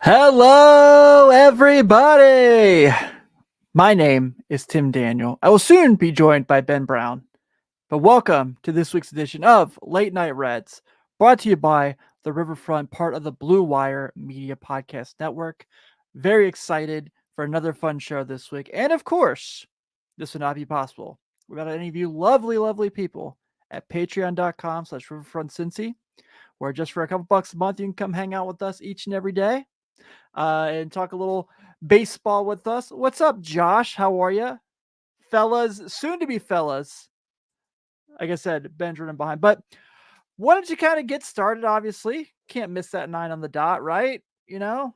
Hello, everybody. My name is Tim Daniel. I will soon be joined by Ben Brown. But welcome to this week's edition of Late Night Reds, brought to you by the Riverfront, part of the Blue Wire Media Podcast Network. Very excited for another fun show this week. And of course, this would not be possible without any of you lovely, lovely people at patreon.com/riverfrontcincy, where just for a couple bucks a month, you can come hang out with us each and every day and talk a little baseball with us. What's up, Josh? How are you? Fellas, soon to be fellas. Like I said, Ben's running behind. But why don't you kind of get started, obviously? Can't miss that 9 on the dot, right? Can't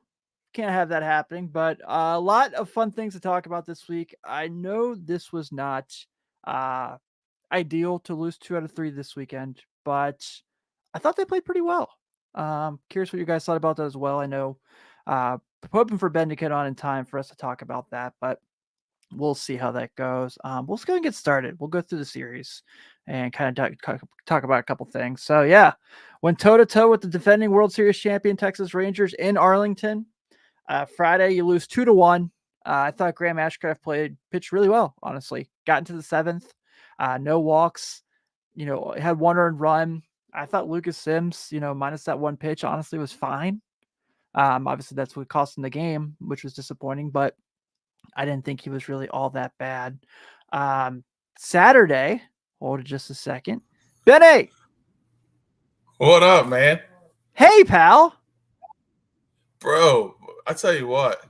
have that happening. But a lot of fun things to talk about this week. I know this was not uh, ideal to lose 2 out of 3 this weekend, but I thought they played pretty well. Curious what you guys thought about that as well. I know hoping for Ben to get on in time for us to talk about that, but we'll see how that goes. We'll just go and get started. We'll go through the series and kind of talk about a couple things. So yeah, went toe to toe with the defending World Series champion Texas Rangers in Arlington. Friday, you lose 2-1. I thought Graham Ashcraft pitched really well. Honestly, got into the 7th. No walks. Had 1 earned run. I thought Lucas Sims, minus that 1 pitch, honestly was fine. Obviously, that's what cost him the game, which was disappointing, but I didn't think he was really all that bad. Saturday, hold it just a second. Benny! What up, man? Hey, pal! Bro, I tell you what,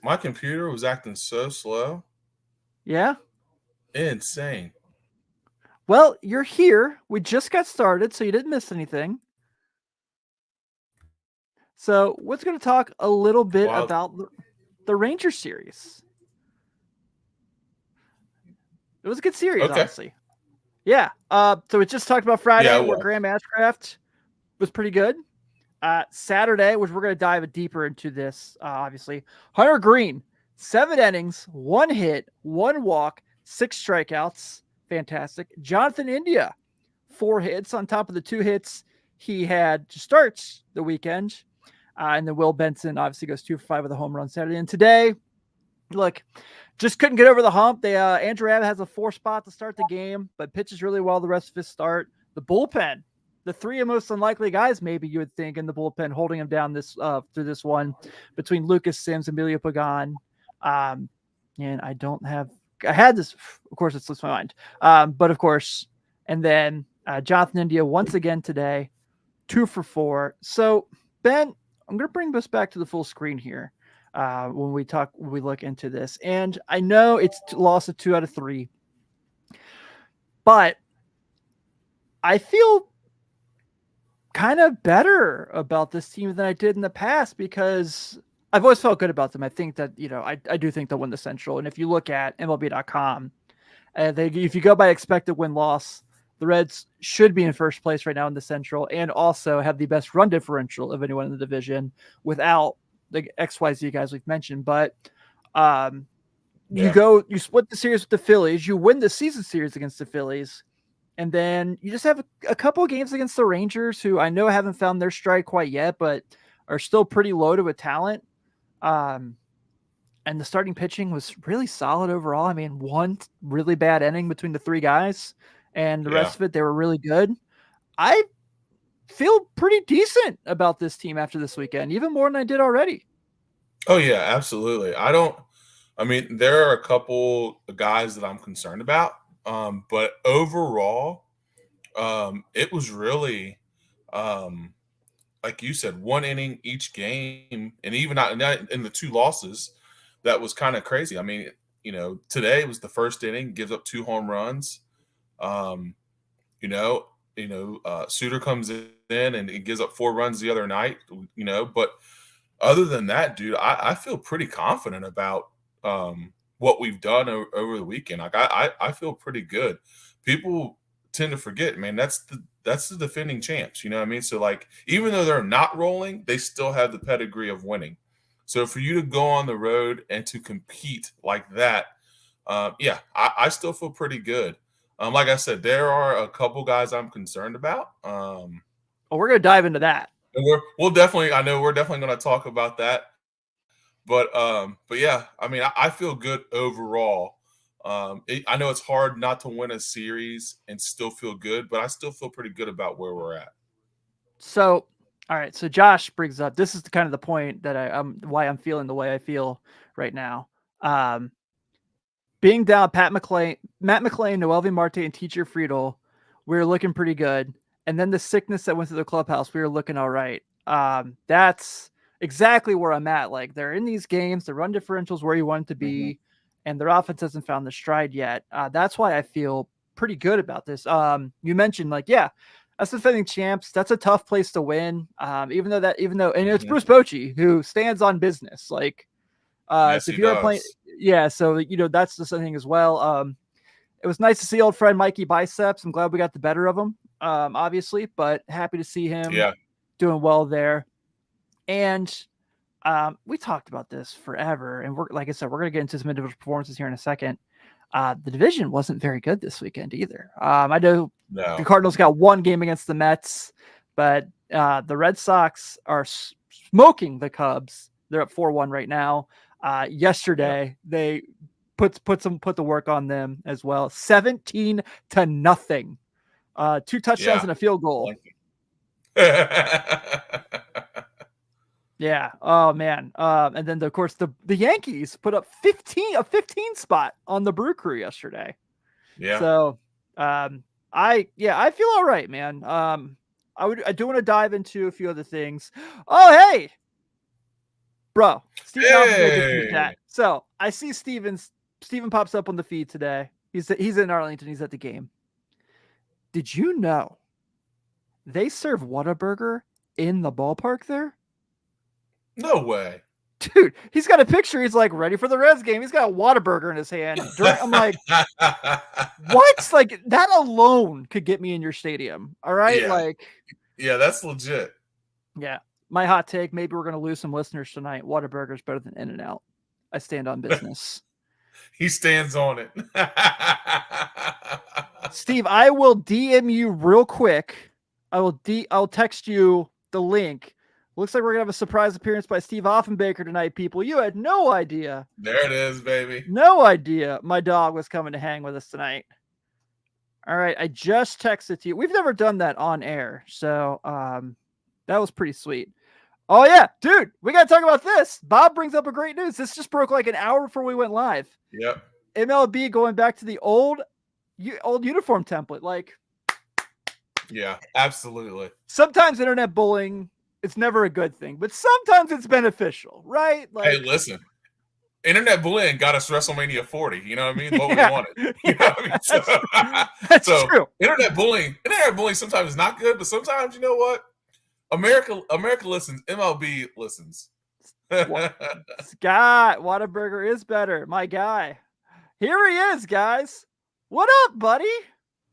my computer was acting so slow. Yeah? Insane. Well, you're here. We just got started, so you didn't miss anything. So we're going to talk a little bit about the Ranger series. It was a good series, honestly. Yeah. So we just talked about Friday, where Graham Ashcraft was pretty good. Saturday, which we're going to dive deeper into this, obviously. Hunter Greene, 7 innings, 1 hit, 1 walk, 6 strikeouts. Fantastic. Jonathan India, 4 hits on top of the 2 hits he had to start the weekend. And then Will Benson obviously goes 2 for 5 with a home run Saturday. And today, look, just couldn't get over the hump. Andrew Abbott has a 4 spot to start the game, but pitches really well the rest of his start. The bullpen, the 3 most unlikely guys, maybe you would think, in the bullpen, holding him down through this one between Lucas Sims, Emilio Pagan. And I had this, of course, it slips my mind. But of course, and then Jonathan India once again today, 2 for 4. So, Ben, I'm going to bring this back to the full screen here when we look into this. And I know it's loss of 2 out of 3, but I feel kind of better about this team than I did in the past because I've always felt good about them. I think that, I do think they'll win the Central. And if you look at MLB.com, if you go by expected win-loss, the Reds should be in first place right now in the Central and also have the best run differential of anyone in the division without the XYZ guys we've mentioned. But you split the series with the Phillies, you win the season series against the Phillies, and then you just have a couple of games against the Rangers, who I know haven't found their stride quite yet, but are still pretty loaded with talent. And the starting pitching was really solid overall. I mean, 1 really bad inning between the 3 guys, and the rest of it, they were really good. I feel pretty decent about this team after this weekend, even more than I did already. Oh, yeah, absolutely. There are a couple of guys that I'm concerned about, but overall, it was really, like you said, 1 inning each game, and even not in the 2 losses, that was kind of crazy. I mean, today was the first inning, gives up 2 home runs. Suter comes in and he gives up 4 runs the other night, but other than that, dude, I feel pretty confident about what we've done over the weekend. Like I feel pretty good. People tend to forget, man, that's the defending champs, you know what I mean? So like, even though they're not rolling, they still have the pedigree of winning. So for you to go on the road and to compete like that, I still feel pretty good. Like I said, there are a couple guys I'm concerned about. We're going to dive into that. we'll definitely. I know we're definitely going to talk about that. But yeah, I mean, I feel good overall. I know it's hard not to win a series and still feel good, but I still feel pretty good about where we're at. So, all right. So Josh brings up, this is kind of the point that why I'm feeling the way I feel right now. Being down Matt McClain, Noelvi Marte, and Teacher Friedel, we were looking pretty good. And then the sickness that went through the clubhouse, we were looking all right. That's exactly where I'm at. Like, they're in these games, the run differential's where you want it to be, and their offense hasn't found the stride yet. That's why I feel pretty good about this. You mentioned, like, yeah, that's defending champs. That's a tough place to win. Even though, and it's Bruce Bochy who stands on business. Like, yes, so if you're playing, so that's the thing as well. It was nice to see old friend Mikey Biceps. I'm glad we got the better of him, obviously, but happy to see him doing well there. And we talked about this forever, and like I said, we're gonna get into some individual performances here in a second. The division wasn't very good this weekend either. I know the Cardinals got one game against the Mets, but the Red Sox are smoking the Cubs. They're at 4-1 right now. Yesterday they put the work on them as well. 17-0. 2 touchdowns and a field goal. Yeah. Oh man. And then of course the Yankees put up a 15 spot on the Brew Crew yesterday. Yeah. So I feel all right, man. I do want to dive into a few other things. Oh hey, bro, Steven chat. So I see Steven pops up on the feed today. He's in Arlington. He's at the game. Did you know they serve Whataburger in the ballpark there? No way. Dude, he's got a picture. He's like ready for the Reds game. He's got a Whataburger in his hand. I'm like, what? Like, that alone could get me in your stadium. All right. Yeah. Like, yeah, that's legit. Yeah. My hot take, maybe we're going to lose some listeners tonight. Whataburger is better than In-N-Out. I stand on business. He stands on it. Steve, I will DM you real quick. I'll text you the link. Looks like we're going to have a surprise appearance by Steve Offenbaker tonight, people. You had no idea. There it is, baby. No idea my dog was coming to hang with us tonight. All right. I just texted to you. We've never done that on air. So that was pretty sweet. Oh, yeah. Dude, we got to talk about this. Bob brings up a great news. This just broke like an hour before we went live. Yep. MLB going back to the old uniform template. Like, yeah, absolutely. Sometimes internet bullying, it's never a good thing, but sometimes it's beneficial, right? Like, hey, listen, internet bullying got us WrestleMania 40. You know what I mean? What we wanted. You know what I mean? That's true. Internet bullying sometimes is not good, but sometimes, you know what? America listens. MLB listens. Scott Whataburger is better. My guy. Here he is, guys. What up, buddy?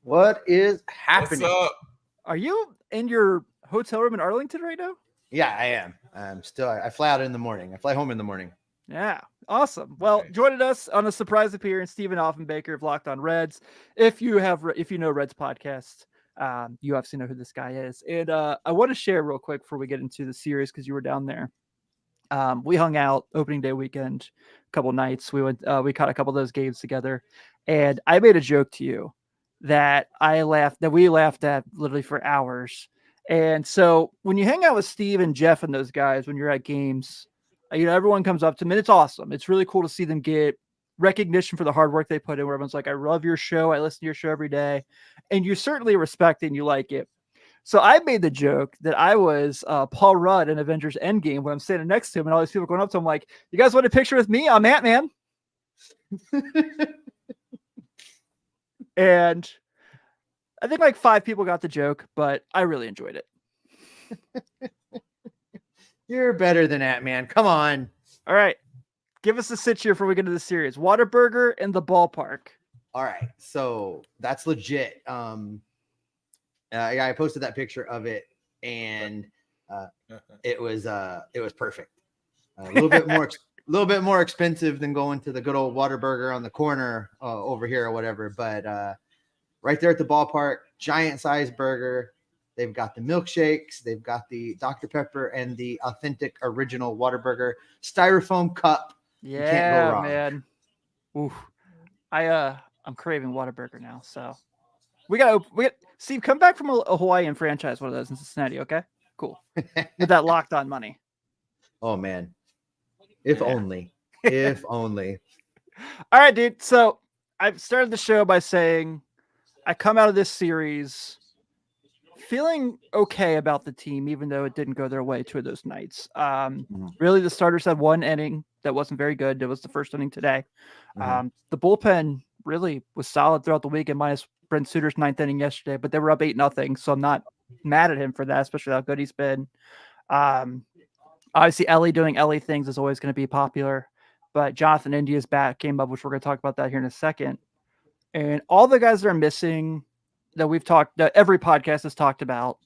What is happening? What's up? Are you in your hotel room in Arlington right now? Yeah, I am. I fly out in the morning. I fly home in the morning. Yeah, awesome. Well, joining us on a surprise appearance, Stephen Offenbaker of Locked On Reds. If you know Reds podcast, you obviously know who this guy is. And I want to share real quick before we get into the series, because you were down there. We hung out opening day weekend, a couple nights. We caught a couple of those games together, and I made a joke to you that we laughed at literally for hours. And so when you hang out with Steve and Jeff and those guys, when you're at games, everyone comes up to them, and it's awesome. It's really cool to see them get recognition for the hard work they put in, where everyone's like, I love your show. I listen to your show every day. And you certainly respect it and you like it. So I made the joke that I was Paul Rudd in Avengers Endgame when I'm standing next to him and all these people going up to him like, you guys want a picture with me? I'm Ant-Man. And I think like 5 people got the joke, but I really enjoyed it. You're better than Ant-Man. Come on. All right. Give us a sit here before we get into the series. Whataburger in the ballpark. All right. So that's legit. I posted that picture of it, and it was perfect. A little bit more expensive than going to the good old Whataburger on the corner over here or whatever. But right there at the ballpark, giant size burger, They've got the milkshakes. They've got the Dr. Pepper and the authentic original Whataburger styrofoam cup. Yeah, you can't go wrong, man. Oof. I'm craving Whataburger now. So we got Steve, come back from a Hawaiian franchise, one of those in Cincinnati. Okay, cool. With that locked on money. Oh man, if only. If only. All right, dude. So I've started the show by saying I come out of this series feeling okay about the team, even though it didn't go their way 2 of those nights. Really, the starters had 1 inning that wasn't very good. It was the first inning today. The bullpen really was solid throughout the weekend, minus Brent Suter's 9th inning yesterday, but they were up 8-0, so I'm not mad at him for that, especially how good he's been. Obviously, Ellie doing Ellie things is always going to be popular, but Jonathan India's bat came up, which we're going to talk about that here in a second. And all the guys that are missing that every podcast has talked about,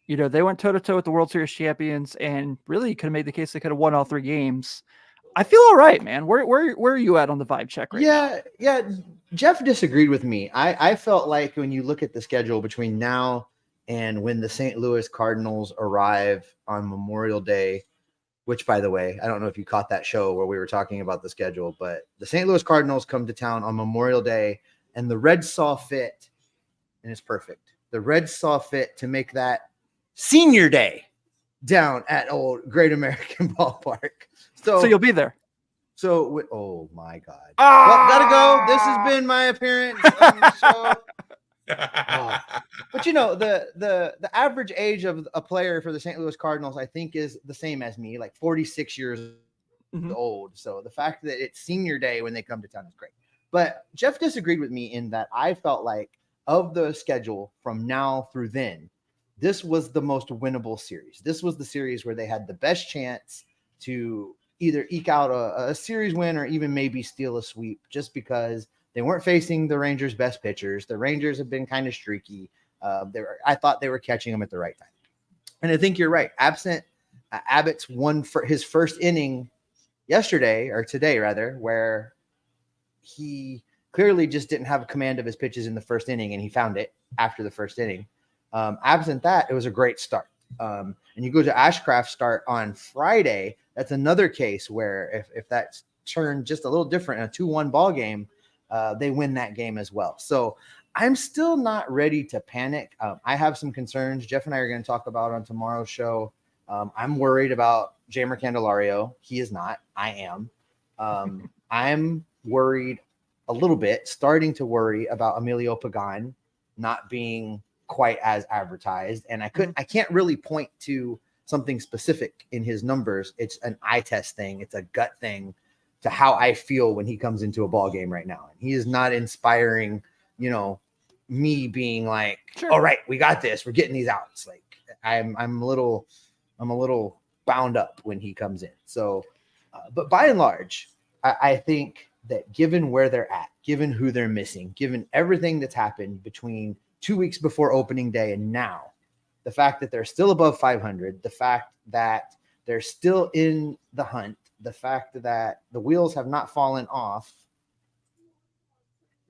they went toe-to-toe with the World Series champions and really could have made the case they could have won all 3 games. I feel all right, man. Where are you at on the vibe check right now? Yeah. Jeff disagreed with me. I felt like when you look at the schedule between now and when the St. Louis Cardinals arrive on Memorial Day, which, by the way, I don't know if you caught that show where we were talking about the schedule, but the St. Louis Cardinals come to town on Memorial Day, and the Reds saw fit, and it's perfect. The Reds saw fit to make that senior day down at old Great American Ballpark. So you'll be there. So, oh my God. Well, gotta go. This has been my appearance on the show. But the average age of a player for the St. Louis Cardinals, I think, is the same as me, like 46 years old. So the fact that it's senior day when they come to town is great. But Jeff disagreed with me in that I felt like of the schedule from now through then, this was the most winnable series. This was the series where they had the best chance to either eke out a series win or even maybe steal a sweep, just because they weren't facing the Rangers' best pitchers. The Rangers have been kind of streaky. I thought they were catching them at the right time. And I think you're right. Absent Abbott's won for his first inning today, where he clearly just didn't have a command of his pitches in the first inning, and he found it after the first inning. Absent that, it was a great start. And you go to Ashcraft's start on Friday. That's another case where if that's turned just a little different in a 2-1 ball game, they win that game as well. So I'm still not ready to panic. I have some concerns. Jeff and I are going to talk about on tomorrow's show. I'm worried about Jeimer Candelario. He is not. I am. I'm worried a little bit, starting to worry about Emilio Pagan not being quite as advertised. And I can't really point to something specific in his numbers. It's an eye test thing. It's a gut thing to how I feel when he comes into a ball game right now. And he is not inspiring, me being like, sure, all right, we got this. We're getting these outs. Like I'm a little bound up when he comes in. So, but by and large, I think that given where they're at, given who they're missing, given everything that's happened between 2 weeks before opening day and now, the fact that they're still above 500, the fact that they're still in the hunt, the fact that the wheels have not fallen off,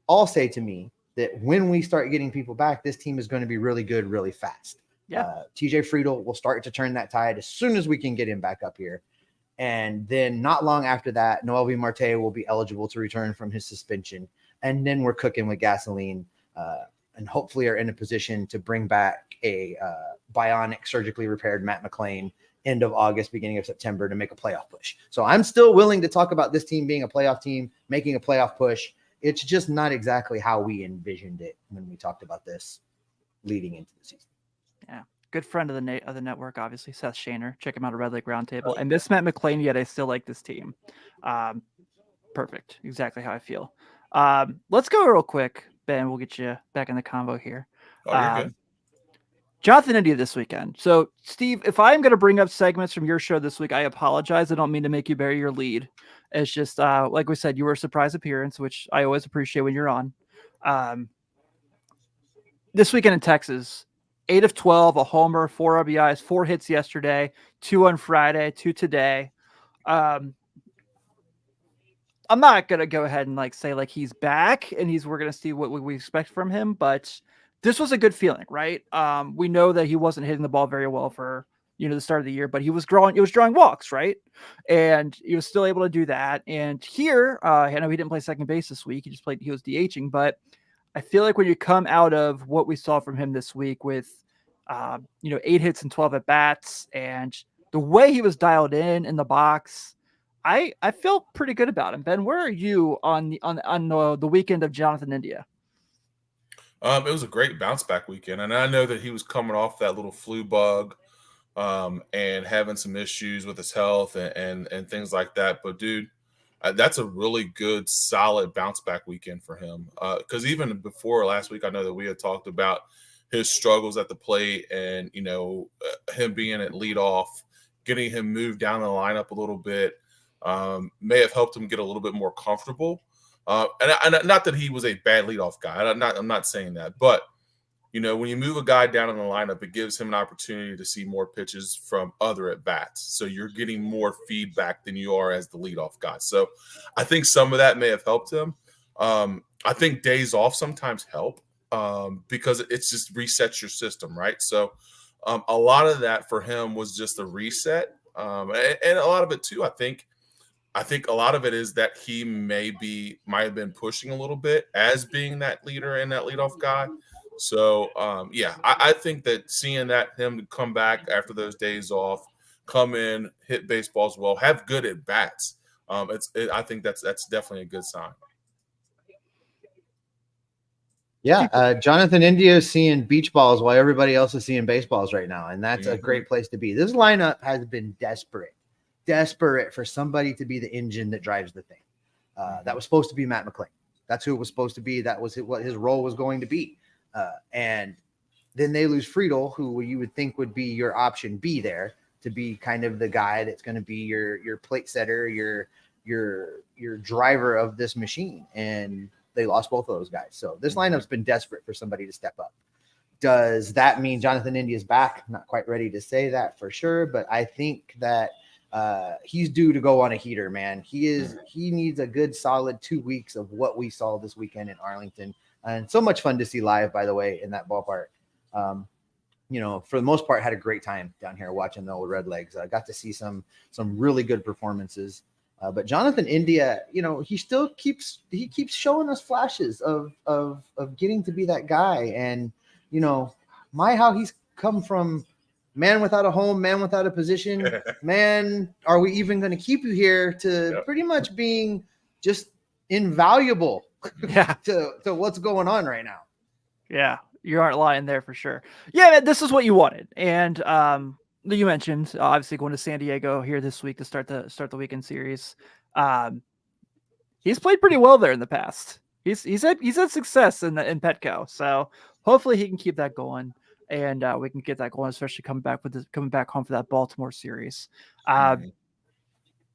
all say to me that when we start getting people back, this team is going to be really good, really fast. Yeah. TJ Friedl will start to turn that tide as soon as we can get him back up here. And then not long after that, Noelvi Marte will be eligible to return from his suspension. And then we're cooking with gasoline, and hopefully are in a position to bring back a bionic, surgically repaired Matt McClain end of August, beginning of September to make a playoff push. So I'm still willing to talk about this team being a playoff team, making a playoff push. It's just not exactly how we envisioned it when we talked about this leading into the season. Yeah. Good friend of the network, obviously, Seth Shaner. Check him out at Red Lake Roundtable. And this Matt McClain, yet I still like this team. Perfect. Exactly how I feel. Let's go real quick, Ben. We'll get you back in the convo here. You're good. Jonathan India this weekend. So, Steve, if I'm going to bring up segments from your show this week, I apologize. I don't mean to make you bury your lead. It's just, like we said, you were a surprise appearance, which I always appreciate when you're on. This weekend in Texas, 8 of 12, a homer, 4 RBIs, 4 hits yesterday, 2 on Friday, 2 today. I'm not going to go ahead and say he's back and we're going to see what we expect from him, but this was a good feeling, right? We know that he wasn't hitting the ball very well for the start of the year, but he was drawing walks, right? And he was still able to do that. And here, I know he didn't play second base this week. He was DHing, but I feel like when you come out of what we saw from him this week with 8 hits and 12 at bats, and the way he was dialed in the box, I feel pretty good about him. Ben, where are you on the weekend of Jonathan India? It was a great bounce back weekend, and I know that he was coming off that little flu bug, and having some issues with his health and things like that. But dude, that's a really good, solid bounce back weekend for him. Because even before last week, I know that we had talked about his struggles at the plate, and him being at leadoff, getting him moved down the lineup a little bit, may have helped him get a little bit more comfortable. And not that he was a bad leadoff guy. I'm not saying that, but when you move a guy down in the lineup, it gives him an opportunity to see more pitches from other at bats. So you're getting more feedback than you are as the leadoff guy. So I think some of that may have helped him. I think days off sometimes help, because it's just resets your system, right? So a lot of that for him was just a reset, and a lot of it too. I think a lot of it is that he might have been pushing a little bit as being that leader and that leadoff guy. So, I think that seeing him come back after those days off, come in, hit baseballs well, have good at bats. I think that's definitely a good sign. Yeah, Jonathan India is seeing beach balls while everybody else is seeing baseballs right now, and that's a great place to be. This lineup has been desperate for somebody to be the engine that drives the thing. That was supposed to be Matt McClain. That's who it was supposed to be. That was what his role was going to be. And then they lose Friedel, who you would think would be your option B there, to be kind of the guy that's going to be your plate setter, your driver of this machine. And they lost both of those guys. So this lineup's been desperate for somebody to step up. Does that mean Jonathan India's back? Not quite ready to say that for sure, but I think that he's due to go on a heater, man. He needs a good solid 2 weeks of what we saw this weekend in Arlington. And so much fun to see live, by the way, in that ballpark. For the most part, had a great time down here watching the old Redlegs. I got to see some really good performances. But Jonathan India, he still keeps showing us flashes of getting to be that guy. And how he's come from man without a home, man without a position, man, are we even going to keep you here, to pretty much being just invaluable to what's going on right now. Yeah, you aren't lying there for sure. Yeah, man, this is what you wanted. And you mentioned obviously going to San Diego here this week to start the weekend series. He's played pretty well there in the past. He's had success in Petco, so hopefully he can keep that going, and we can get that going, especially coming back home for that Baltimore series.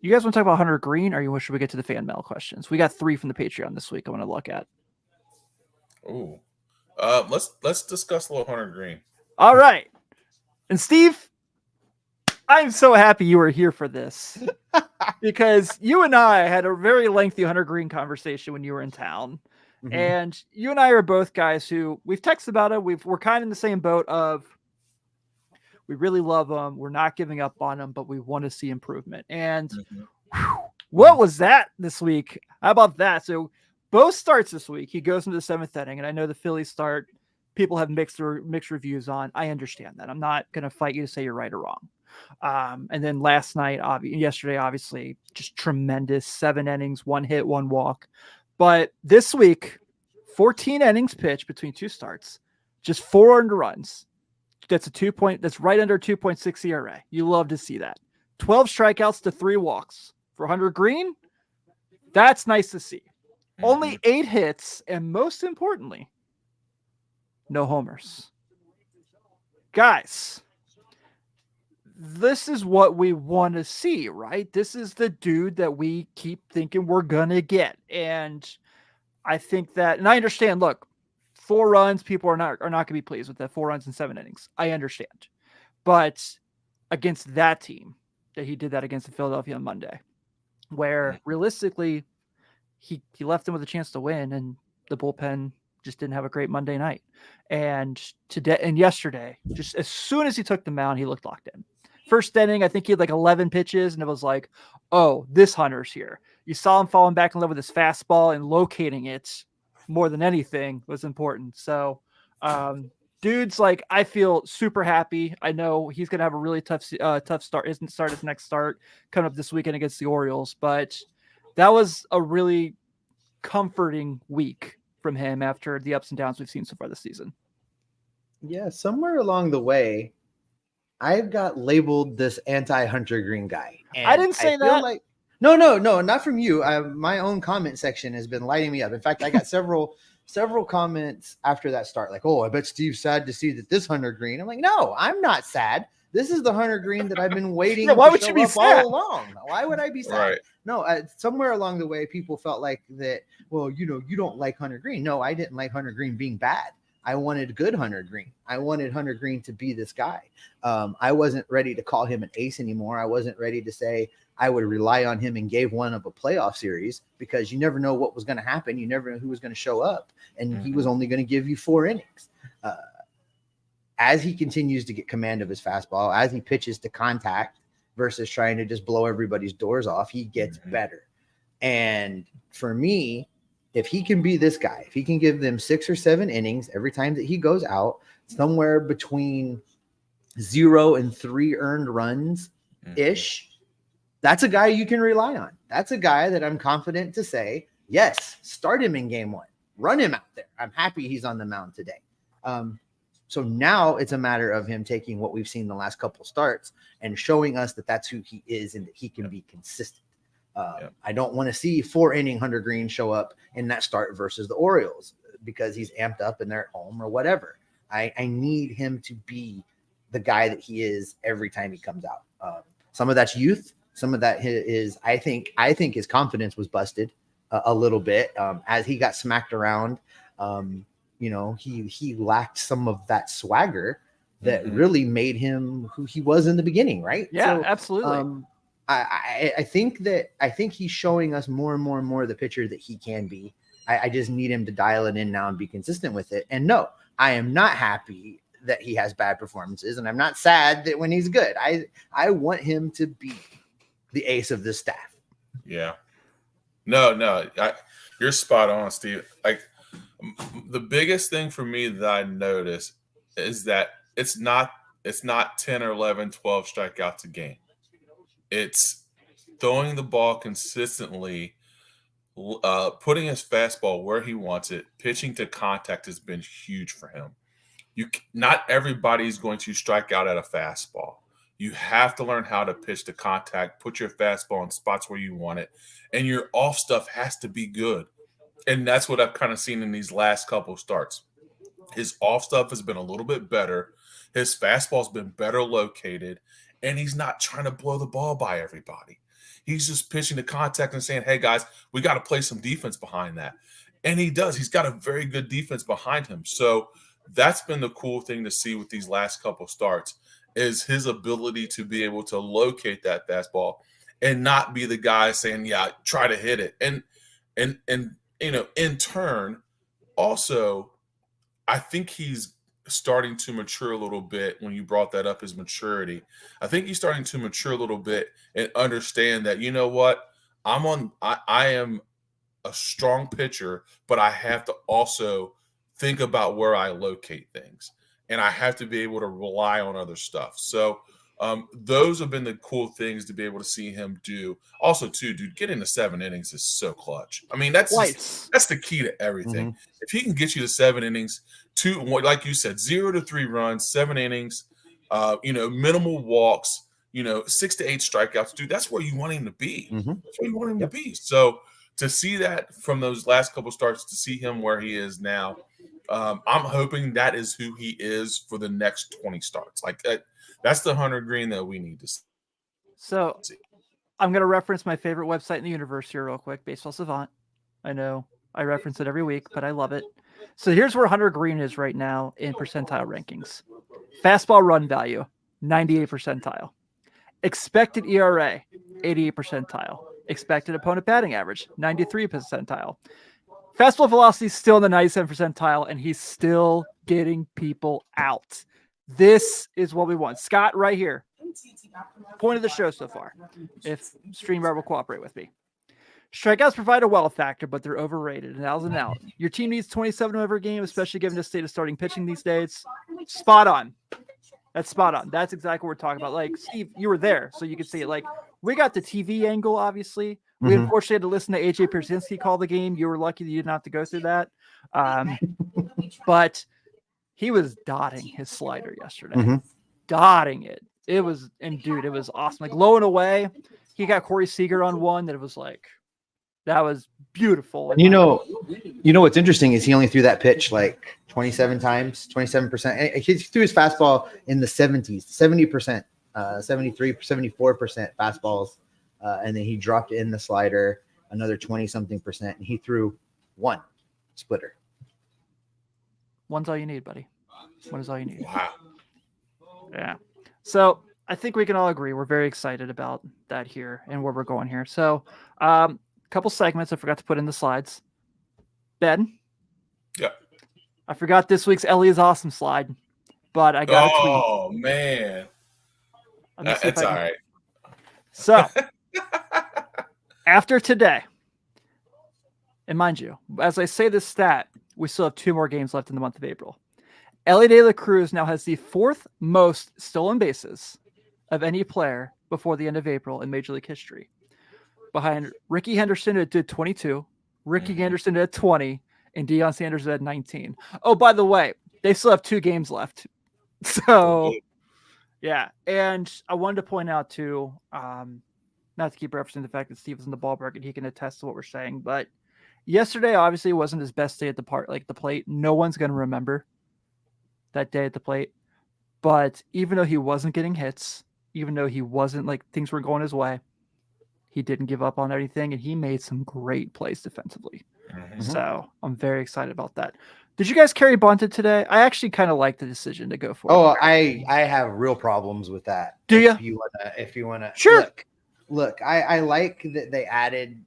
You guys want to talk about Hunter Greene, or should we get to the fan mail questions? We got 3 from the Patreon this week I want to look at. Ooh. Let's discuss a little Hunter Greene. All right. And Steve, I'm so happy you were here for this because you and I had a very lengthy Hunter Greene conversation when you were in town. Mm-hmm. And you and I are both guys who we've texted about it. We're kind of in the same boat of, we really love him. We're not giving up on him, but we want to see improvement. And what was that this week? How about that? So both starts this week, he goes into the 7th inning, and I know the Phillies start, people have mixed reviews on. I understand that. I'm not going to fight you to say you're right or wrong. And then yesterday, obviously, just tremendous 7 innings, 1 hit, 1 walk. But this week, 14 innings pitched between 2 starts, just 4 earned runs. That's that's right under 2.6 ERA. You love to see that. 12 strikeouts to 3 walks for Hunter Greene. That's nice to see. Mm-hmm. Only 8 hits, and most importantly, no homers. Guys, this is what we want to see, right? This is the dude that we keep thinking we're going to get. And I think that, and I understand, look, 4 runs, people are not going to be pleased with that. 4 runs in 7 innings. I understand. But against that team that he did that against the Philadelphia on Monday, where realistically he left them with a chance to win, and the bullpen just didn't have a great Monday night. And today and yesterday, just as soon as he took the mound, he looked locked in. First inning, I think he had like 11 pitches, and it was like, oh, this Hunter's here. You saw him falling back in love with his fastball, and locating it more than anything was important. So, dude's like, I feel super happy. I know he's gonna have a really tough start. His next start coming up this weekend against the Orioles, but that was a really comforting week from him after the ups and downs we've seen so far this season. Yeah, somewhere along the way, I got labeled this anti-Hunter Greene guy. And I didn't say that. Like, no, not from you. My own comment section has been lighting me up. In fact, I got several comments after that start, like, "Oh, I bet Steve's sad to see that this Hunter Greene." I'm like, "No, I'm not sad. This is the Hunter Greene that I've been waiting why to would show you be up sad? all along. Why would I be sad?" Right. No, somewhere along the way, people felt like that. Well, you don't like Hunter Greene. No, I didn't like Hunter Greene being bad. I wanted good Hunter Greene. I wanted Hunter Greene to be this guy. I wasn't ready to call him an ace anymore. I wasn't ready to say I would rely on him in game one of a playoff series, because you never know what was going to happen. You never know who was going to show up, and he was only going to give you 4 innings. As he continues to get command of his fastball, as he pitches to contact versus trying to just blow everybody's doors off, he gets better. And for me, if he can be this guy, if he can give them 6 or 7 innings every time that he goes out, somewhere between 0 and 3 earned runs ish, that's a guy you can rely on. That's a guy that I'm confident to say, yes, start him in game 1, run him out there. I'm happy he's on the mound today. So now it's a matter of him taking what we've seen the last couple starts and showing us that that's who he is and that he can be consistent. I don't want to see 4-inning Hunter Greene show up in that start versus the Orioles because he's amped up and they're at home or whatever. I need him to be the guy that he is every time he comes out. Some of that's youth. Some of that is, I think his confidence was busted a little bit as he got smacked around. He lacked some of that swagger that really made him who he was in the beginning, right? Yeah, so, absolutely. I think he's showing us more and more the pitcher that he can be. I just need him to dial it in now and be consistent with it. And no, I am not happy that he has bad performances, and I'm not sad that when he's good. I want him to be the ace of this staff. Yeah. No, you're spot on, Steve. Like, the biggest thing for me that I notice is that it's not 10 or 11, 12 strikeouts a game. It's throwing the ball consistently, putting his fastball where he wants it. Pitching to contact has been huge for him. Not everybody's going to strike out at a fastball. You have to learn how to pitch to contact, put your fastball in spots where you want it, and your off stuff has to be good. And that's what I've kind of seen in these last couple starts. His off stuff has been a little bit better. His fastball's been better located, and he's not trying to blow the ball by everybody. He's just pitching to contact and saying, hey, guys, we got to play some defense behind that. And he does. He's got a very good defense behind him. So that's been the cool thing to see with these last couple starts is his ability to be able to locate that fastball and not be the guy saying, yeah, try to hit it. And in turn, also, I think he's starting to mature a little bit. When you brought that up, his maturity, I think he's starting to mature a little bit and understand that, you know what, I am a strong pitcher, but I have to also think about where I locate things, and I have to be able to rely on other stuff. So those have been the cool things to be able to see him do. Also, too, dude, getting to 7 innings is so clutch. I mean, that's the key to everything. If he can get you to 7 innings, like you said, 0 to 3 runs, 7 innings, minimal walks, 6 to 8 strikeouts, dude, that's where you want him to be. That's where you want him to be. So to see that from those last couple starts, to see him where he is now, I'm hoping that is who he is for the next 20 starts. Like that's the Hunter Greene that we need to see. So I'm going to reference my favorite website in the universe here real quick, Baseball Savant. I know I reference it every week, but I love it. So here's where Hunter Greene is right now in percentile rankings. Fastball run value, 98 percentile. Expected ERA, 88 percentile. Expected opponent batting average, 93 percentile. Fastball velocity is still in the 97th percentile, and he's still getting people out. This is what we want. Scott, right here. Point of the show so far, if StreamYard will cooperate with me. Strikeouts provide a well factor, but they're overrated. And out and out. Your team needs 27 over a game, especially given the state of starting pitching these days. Spot on. That's spot on. That's exactly what we're talking about. Like, Steve, you were there, so you could see it. Like, we got the TV angle, obviously. We unfortunately had to listen to AJ Pierzynski call the game. You were lucky that you didn't have to go through that. But he was dotting his slider yesterday. Dotting it. It was awesome. Like, low and away. He got Corey Seager on one that it was like, that was beautiful. And you know what's interesting is he only threw that pitch like 27 times, 27%. He threw his fastball in the 70s, 70%, 73, 74% fastballs. And then he dropped in the slider another 20-something%, and he threw one splitter. One's all you need, buddy. One is all you need. Wow. Yeah. So I think we can all agree we're very excited about that here and where we're going here. So a couple segments I forgot to put in the slides. Ben? Yeah. I forgot this week's Ellie is Awesome slide, but I got a tweet. Oh, man. It's all right. So after today, and mind you, as I say this stat, we still have 2 more games left in the month of April. Ellie De La Cruz now has the 4th most stolen bases of any player before the end of April in Major League history. Behind Ricky Henderson, who did 22, Ricky Anderson did 20, and Deion Sanders at 19. Oh, by the way, they still have 2 games left. So, yeah. And I wanted to point out, too, not to keep referencing the fact that Steve is in the ballpark and he can attest to what we're saying, but yesterday obviously wasn't his best day at the plate. No one's going to remember that day at the plate. But even though he wasn't getting hits, even though he wasn't like things were going his way, he didn't give up on anything, and he made some great plays defensively. So I'm very excited about that. Did you guys carry bunted today? I actually kind of like the decision to go for it. Oh, I have real problems with that. Do you? If you wanna, sure. Look, I like that they added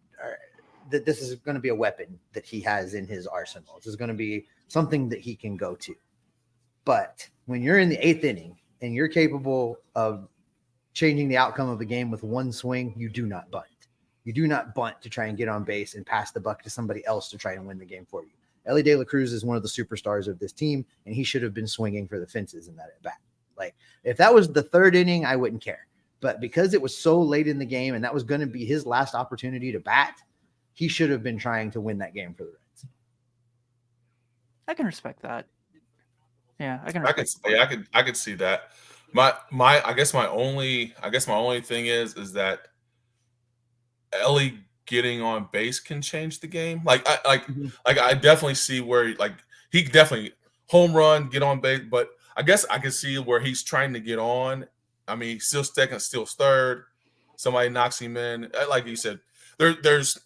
that this is going to be a weapon that he has in his arsenal. This is going to be something that he can go to. But when you're in the 8th inning and you're capable of changing the outcome of the game with one swing, you do not bunt. You do not bunt to try and get on base and pass the buck to somebody else to try and win the game for you. Ellie De La Cruz is one of the superstars of this team, and he should have been swinging for the fences in that at bat. Like, if that was the 3rd inning, I wouldn't care. But because it was so late in the game and that was going to be his last opportunity to bat, he should have been trying to win that game for the Reds. I can respect that. Yeah, I could see that. I guess my only thing is that Ellie getting on base can change the game. I definitely see where he could definitely home run, get on base, but I guess I can see where he's trying to get on. I mean, still second, still third. Somebody knocks him in. Like you said, there's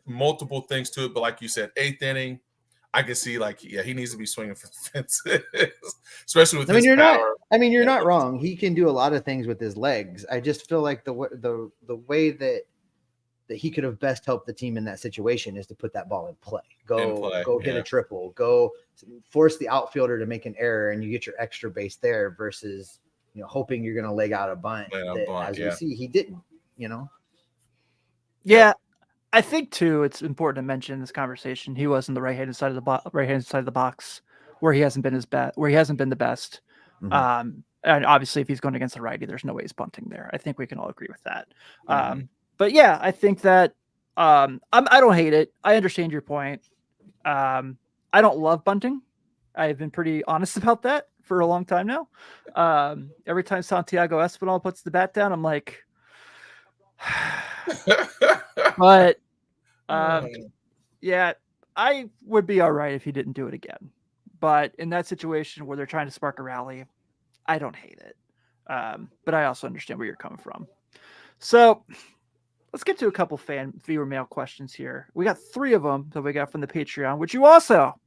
multiple things to it, but like you said, 8th inning, I can see he needs to be swinging for the fences, especially with his power. You're not wrong. He can do a lot of things with his legs. I just feel like the way that he could have best helped the team in that situation is to put that ball in play. Go hit a triple. Go force the outfielder to make an error, and you get your extra base there versus hoping you're going to leg out a bunt. We see, he didn't. Yeah. I think too, it's important to mention in this conversation, he was on the right-handed side of the box where he hasn't been the best. And obviously if he's going against the righty, there's no way he's bunting there. I think we can all agree with that. But yeah, I think that I don't hate it. I understand your point. I don't love bunting. I've been pretty honest about that for a long time now. Every time Santiago Espinal puts the bat down, I'm like, but yeah, I would be all right if he didn't do it again. But in that situation where they're trying to spark a rally, I don't hate it. But I also understand where you're coming from. So let's get to a couple viewer mail questions here. We got 3 of them that we got from the Patreon, which you also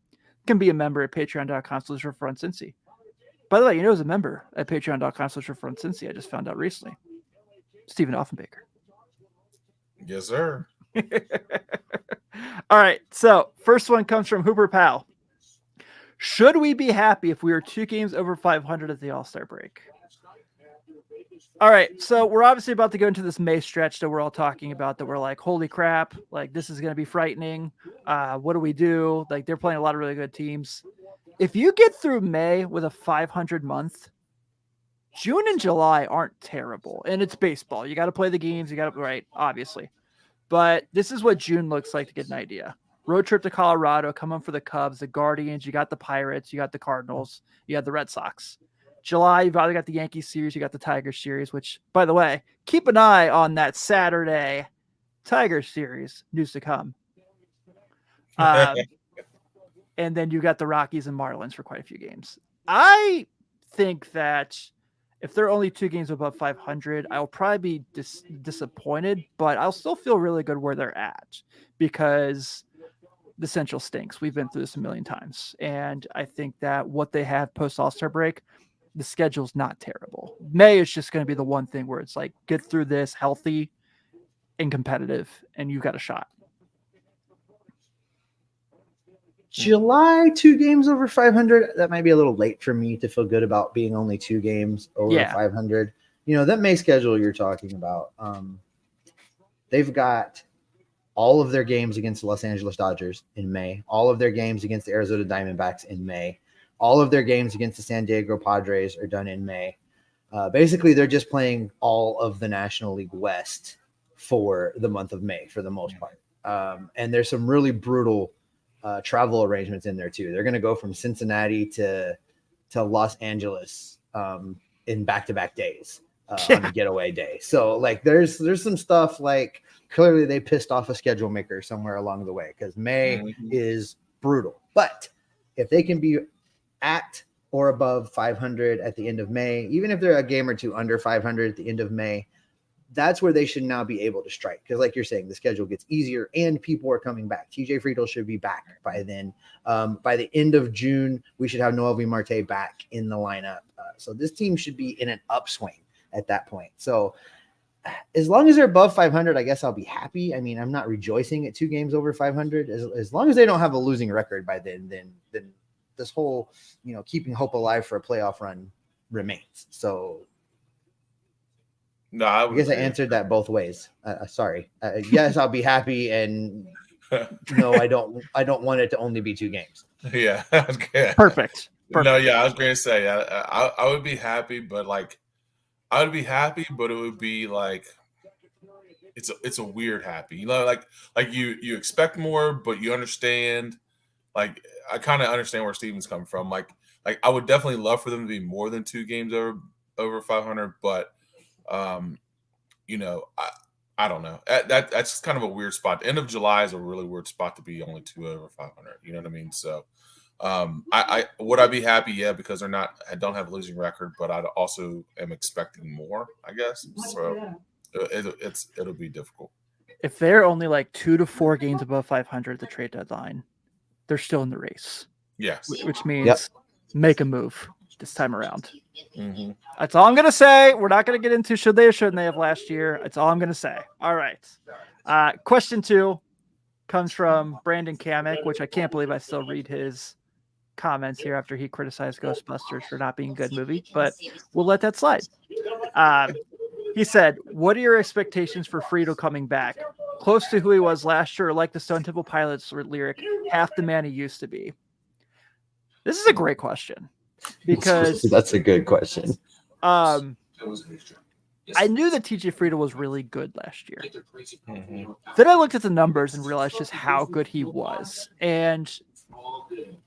can be a member at patreon.com/ReferRunCincy. By the way, who's a member at patreon.com/ReferRunCincy? I just found out recently. Stephen Offenbaker. Yes, sir. All right. So first one comes from Hooper Powell. Should we be happy if we were 2 games over 500 at the All-Star break? All right. So we're obviously about to go into this May stretch that we're all talking about, that we're like, holy crap, like this is going to be frightening. What do we do? Like they're playing a lot of really good teams. If you get through May with a 500 month, June and July aren't terrible. And it's baseball. You got to play the games. You got to, right, obviously. But this is what June looks like to get an idea. Road trip to Colorado, come on for the Cubs, the Guardians, you got the Pirates, you got the Cardinals, you got the Red Sox. July, you've either got the Yankees series, you got the Tigers series, which, by the way, keep an eye on that Saturday Tigers series, news to come. And then you got the Rockies and Marlins for quite a few games. I think that if they're only 2 games above 500, I'll probably be disappointed, but I'll still feel really good where they're at because the Central stinks. We've been through this a million times. And I think that what they have post All-Star break, the schedule's not terrible. May is just going to be the one thing where it's like, get through this healthy and competitive, and you've got a shot. July, 2 games over 500. That might be a little late for me to feel good about being only 2 games over 500. You know, that May schedule you're talking about, they've got all of their games against the Los Angeles Dodgers in May, all of their games against the Arizona Diamondbacks in May, all of their games against the San Diego Padres are done in May. Basically, they're just playing all of the National League West for the month of May for the most part. And there's some really brutal travel arrangements in there too. They're going to go from Cincinnati to Los Angeles in back-to-back days on a getaway day. So like there's some stuff like clearly they pissed off a schedule maker somewhere along the way because May is brutal. But if they can be at or above 500 at the end of May, even if they're a game or 2 under 500 at the end of May, that's where they should now be able to strike. Because like you're saying, the schedule gets easier and people are coming back. TJ Friedl should be back by then. By the end of June, we should have Noelvi Marte back in the lineup. So this team should be in an upswing at that point. So as long as they're above 500, I guess I'll be happy. I mean, I'm not rejoicing at 2 games over 500. As long as they don't have a losing record by then this whole, keeping hope alive for a playoff run remains. So no, I guess I answered that both ways. Sorry. Yes, I'll be happy, and no, I don't want it to only be 2 games. Yeah. Perfect. No, yeah, I was going to say I would be happy, but it would be like it's a weird happy. Like you expect more, but you understand. Like I kind of understand where Steven's coming from. Like I would definitely love for them to be more than 2 games over 500, but I don't know. That's just kind of a weird spot. The end of July is a really weird spot to be only 2 over 500. You know what I mean? So I would I be happy? Yeah, because I don't have a losing record, but I also am expecting more, I guess. So it'll be difficult. If they're only like 2 to 4 games above 500 at the trade deadline, they're still in the race. Yes. Which means make a move this time around. Mm-hmm. That's all I'm going to say. We're not going to get into should they or shouldn't they have last year. That's all I'm going to say. All right. Question 2 comes from Brandon Kamek, which I can't believe I still read his comments here after he criticized Ghostbusters for not being a good movie, but we'll let that slide. He said, what are your expectations for Friedl coming back? Close to who he was last year, or like the Stone Temple Pilots lyric, half the man he used to be? This is a great question because that's a good question. I knew that TJ Friedl was really good last year. Mm-hmm. Then I looked at the numbers and realized just how good he was. And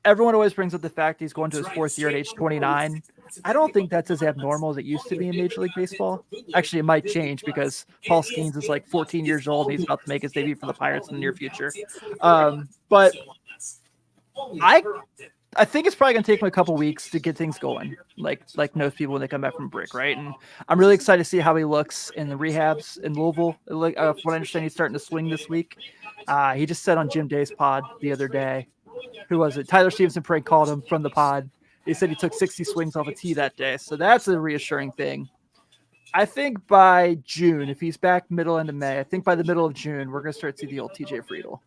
everyone always brings up the fact he's going to his 4th year at age 29. I don't think that's as abnormal as it used to be in Major League Baseball. Actually, it might change because Paul Skeens is like 14 years old and he's about to make his debut for the Pirates in the near future. But I think it's probably going to take him a couple weeks to get things going, like most people when they come back from break, right? And I'm really excited to see how he looks in the rehabs in Louisville. From what I understand, he's starting to swing this week. He just said on Jim Day's pod the other day, who was it? Tyler Stevenson prank called him from the pod. He said he took 60 swings off a tee that day. So that's a reassuring thing. I think by June, if he's back middle end of May, I think by the middle of June, we're going to start to see the old TJ Friedel.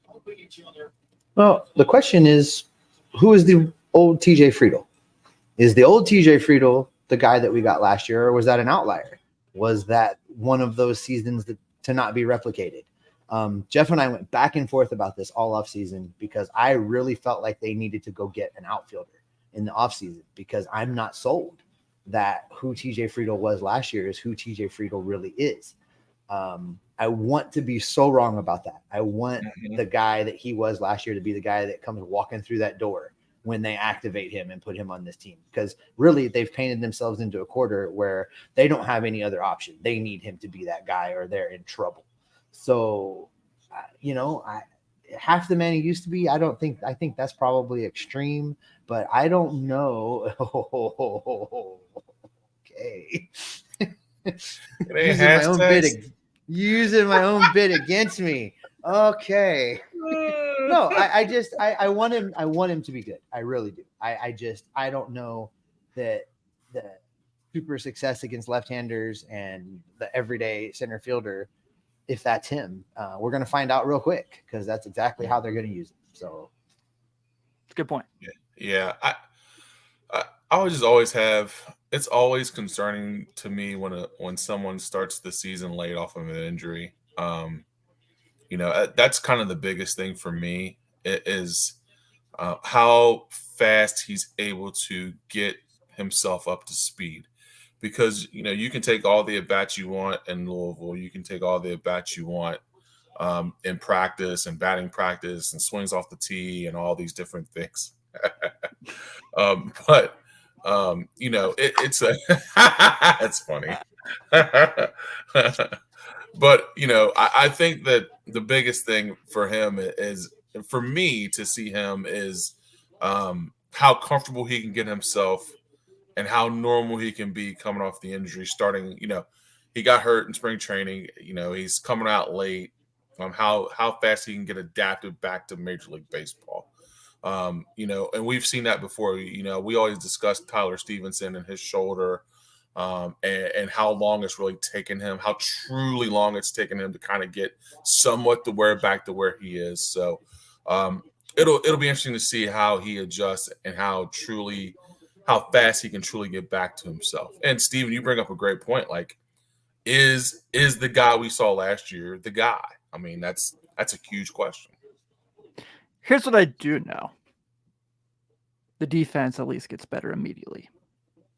Well, the question is, who is the old TJ Friedel? Is the old TJ Friedel the guy that we got last year, or was that an outlier? Was that one of those seasons to not be replicated? Jeff and I went back and forth about this all offseason because I really felt like they needed to go get an outfielder in the offseason because I'm not sold that who TJ Friedel was last year is who TJ Friedel really is. I want to be so wrong about that. I want the guy that he was last year to be the guy that comes walking through that door when they activate him and put him on this team, because really they've painted themselves into a quarter where they don't have any other option. They need him to be that guy or they're in trouble. So, half the man he used to be, I think that's probably extreme, but I don't know. Okay. Using my own bid against me. Okay. No, I want him to be good. I really do. I don't know that the super success against left-handers and the everyday center fielder, if that's him, we're going to find out real quick because that's exactly how they're going to use it. So, good point. Yeah. I would just always it's always concerning to me when someone starts the season late off of an injury. That's kind of the biggest thing for me is how fast he's able to get himself up to speed. Because, you can take all the at-bats you want in Louisville. You can take all the at-bats you want in practice and batting practice and swings off the tee and all these different things. But it's funny. But, I think that the biggest thing for him is, for me to see him is how comfortable he can get himself and how normal he can be coming off the injury starting, he got hurt in spring training, he's coming out late, how fast he can get adapted back to Major League Baseball. And we've seen that before. We always discuss Tyler Stevenson and his shoulder, and how long it's really taken him, how truly long it's taken him to kind of get somewhat back to where he is. So it'll be interesting to see how he adjusts and how fast he can truly get back to himself. And Steven, you bring up a great point. Like, is the guy we saw last year the guy? I mean, that's a huge question. Here's what I do know. The defense at least gets better immediately.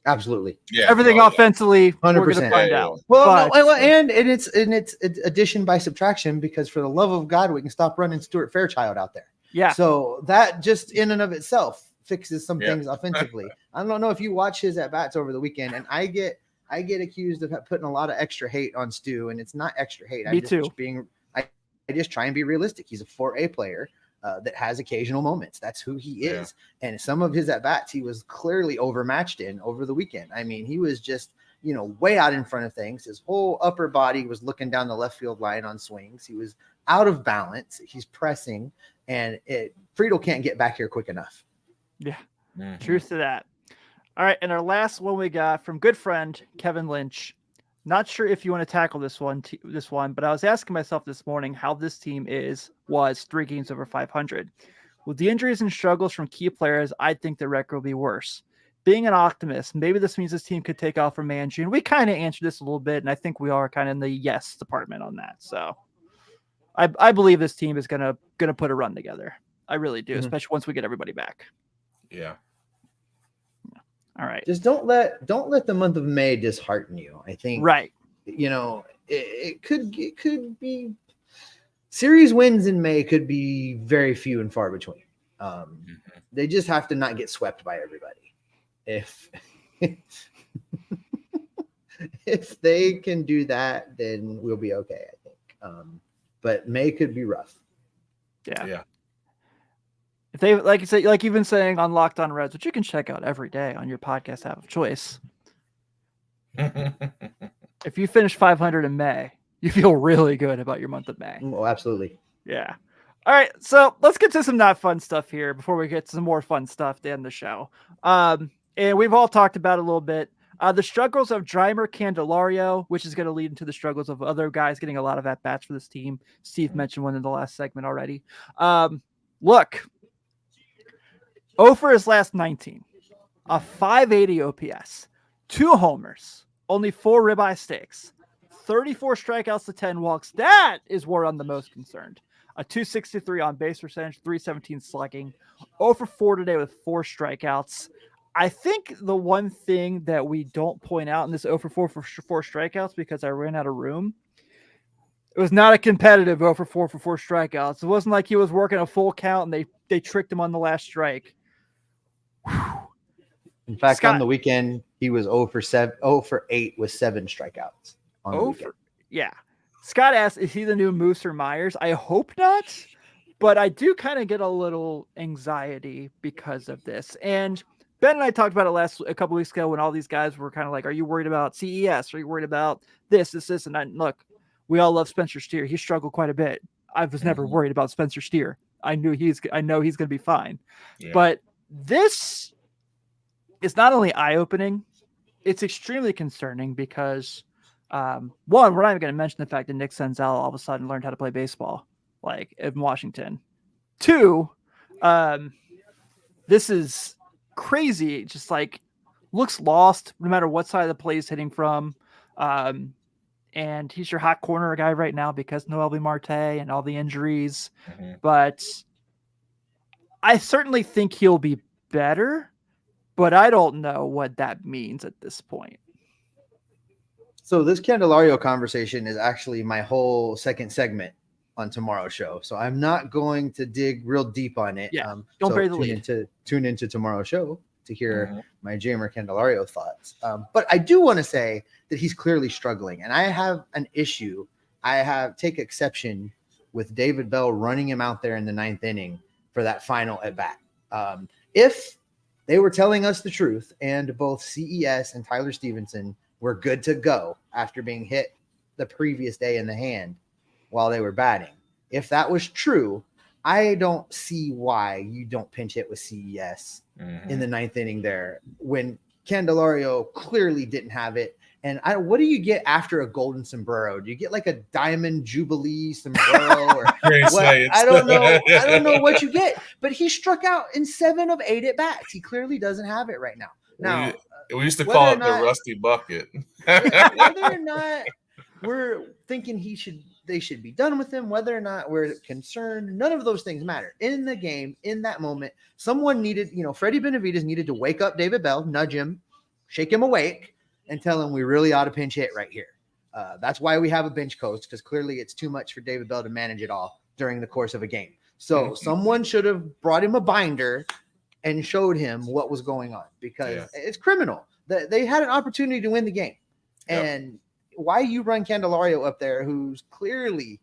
Absolutely. Yeah. Everything offensively, 100%. We're going to find out. Well, and it's addition by subtraction, because for the love of God, we can stop running Stuart Fairchild out there. Yeah. So that just in and of itself fixes some things offensively. I don't know if you watch his at-bats over the weekend, and I get accused of putting a lot of extra hate on Stu, and it's not extra hate. Me too. I just try and be realistic. He's a 4A player that has occasional moments. That's who he is. Yeah. And some of his at-bats, he was clearly overmatched in over the weekend. I mean, he was just, way out in front of things. His whole upper body was looking down the left field line on swings. He was out of balance. He's pressing, and Friedel can't get back here quick enough. Yeah. Mm-hmm. Truth to that. All right. And our last one we got from good friend, Kevin Lynch. Not sure if you want to tackle this one, but I was asking myself this morning how this team was 3 games over 500. With the injuries and struggles from key players, I think the record will be worse. Being an optimist, maybe this means this team could take off from May and June. We kind of answered this a little bit, and I think we are kind of in the yes department on that. So I believe this team is gonna put a run together. I really do, especially once we get everybody back. Yeah. All right. Just don't let the month of May dishearten you. I think right. It could be series wins in May could be very few and far between. They just have to not get swept by everybody. If they can do that, then we'll be okay, I think. But May could be rough. Yeah. If they, like you say, like you've been saying on Locked On Reds, which you can check out every day on your podcast app of choice. If you finish 500 in May, you feel really good about your month of May. Oh, absolutely. Yeah. All right. So let's get to some not fun stuff here before we get to some more fun stuff to end the show. And we've all talked about it a little bit. The struggles of Jeimer Candelario, which is going to lead into the struggles of other guys getting a lot of at-bats for this team. Steve mentioned one in the last segment already. Look, 0 for his last 19. A 580 OPS, 2 homers, only 4 ribeye steaks, 34 strikeouts to 10 walks. That is where I'm the most concerned. A 263 on base percentage, 317 slugging, 0 for 4 today with 4 strikeouts. I think the one thing that we don't point out in this 0 for 4 for 4 strikeouts, because I ran out of room, it was not a competitive 0 for 4 strikeouts. It wasn't like he was working a full count and they tricked him on the last strike. In fact, Scott, on the weekend, he was 0 for 8 with 7 strikeouts on the weekend. Scott asked, is he the new Moose or Myers? I hope not, but I do kind of get a little anxiety because of this. And Ben and I talked about it a couple weeks ago when all these guys were kind of like, are you worried about CES? Are you worried about this? And look, we all love Spencer Steer. He struggled quite a bit. I was never worried about Spencer Steer. I know he's going to be fine. Yeah. But this is not only eye-opening, it's extremely concerning because, one, we're not even going to mention the fact that Nick Senzel all of a sudden learned how to play baseball, like in Washington. 2, this is crazy. Just like looks lost no matter what side of the play he's hitting from. And he's your hot corner guy right now because Noel Marte and all the injuries. Mm-hmm. But I certainly think he'll be better, but I don't know what that means at this point. So this Candelario conversation is actually my whole second segment on tomorrow's show. So I'm not going to dig real deep on it. Yeah, don't bury the lead. Tune into tomorrow's show to hear my Jeimer Candelario thoughts. But I do want to say that he's clearly struggling. And I have an issue. Take exception with David Bell running him out there in the 9th inning for that final at bat. If they were telling us the truth and both CES and Tyler Stevenson were good to go after being hit the previous day in the hand while they were batting, if that was true, I don't see why you don't pinch hit with CES in the 9th inning there when Candelario clearly didn't have it. And what do you get after a golden sombrero? Do you get like a diamond jubilee sombrero or what? I don't know. I don't know what you get, but he struck out in 7 of 8 at bats. He clearly doesn't have it right now. Now we used to call it the rusty bucket. Whether or not we're thinking they should be done with him, whether or not we're concerned, none of those things matter. In the game, in that moment, someone needed, Freddie Benavidez needed to wake up David Bell, nudge him, shake him awake, and tell him we really ought to pinch hit right here. That's why we have a bench coach, because clearly it's too much for David Bell to manage it all during the course of a game. So someone should have brought him a binder and showed him what was going on, because it's criminal. They had an opportunity to win the game. And why you run Candelario up there, who's clearly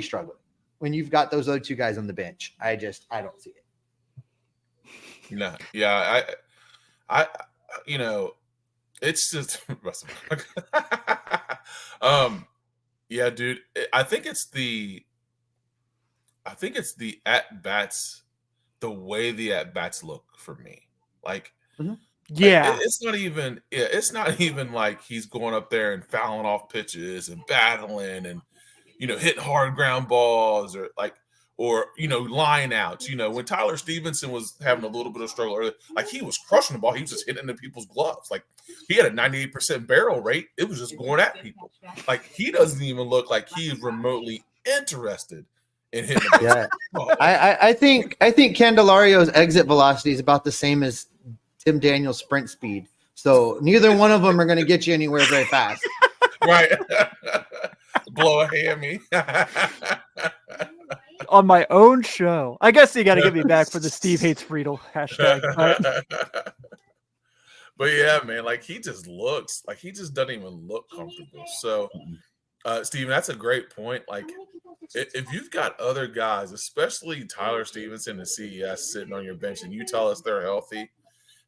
struggling, when you've got those other 2 guys on the bench? I don't see it. No, yeah, I it's just yeah, dude. I think it's the at-bats, the way the at-bats look for me. Like, yeah, it's not even like he's going up there and fouling off pitches and battling and hitting hard ground balls or line outs. When Tyler Stevenson was having a little bit of struggle earlier, like he was crushing the ball, he was just hitting into people's gloves. Like he had a 98% barrel rate. It was just going at people. Like he doesn't even look like he is remotely interested in hitting the ball. I think Candelario's exit velocity is about the same as Tim Daniels' sprint speed. So neither one of them are going to get you anywhere very fast. Right. Blow a hammy. On my own show. I guess you got to get me back for the Steve Hates Friedel hashtag. But yeah, man, like he just doesn't even look comfortable. So, Steven, that's a great point. Like, if you've got other guys, especially Tyler Stevenson and CES sitting on your bench, and you tell us they're healthy,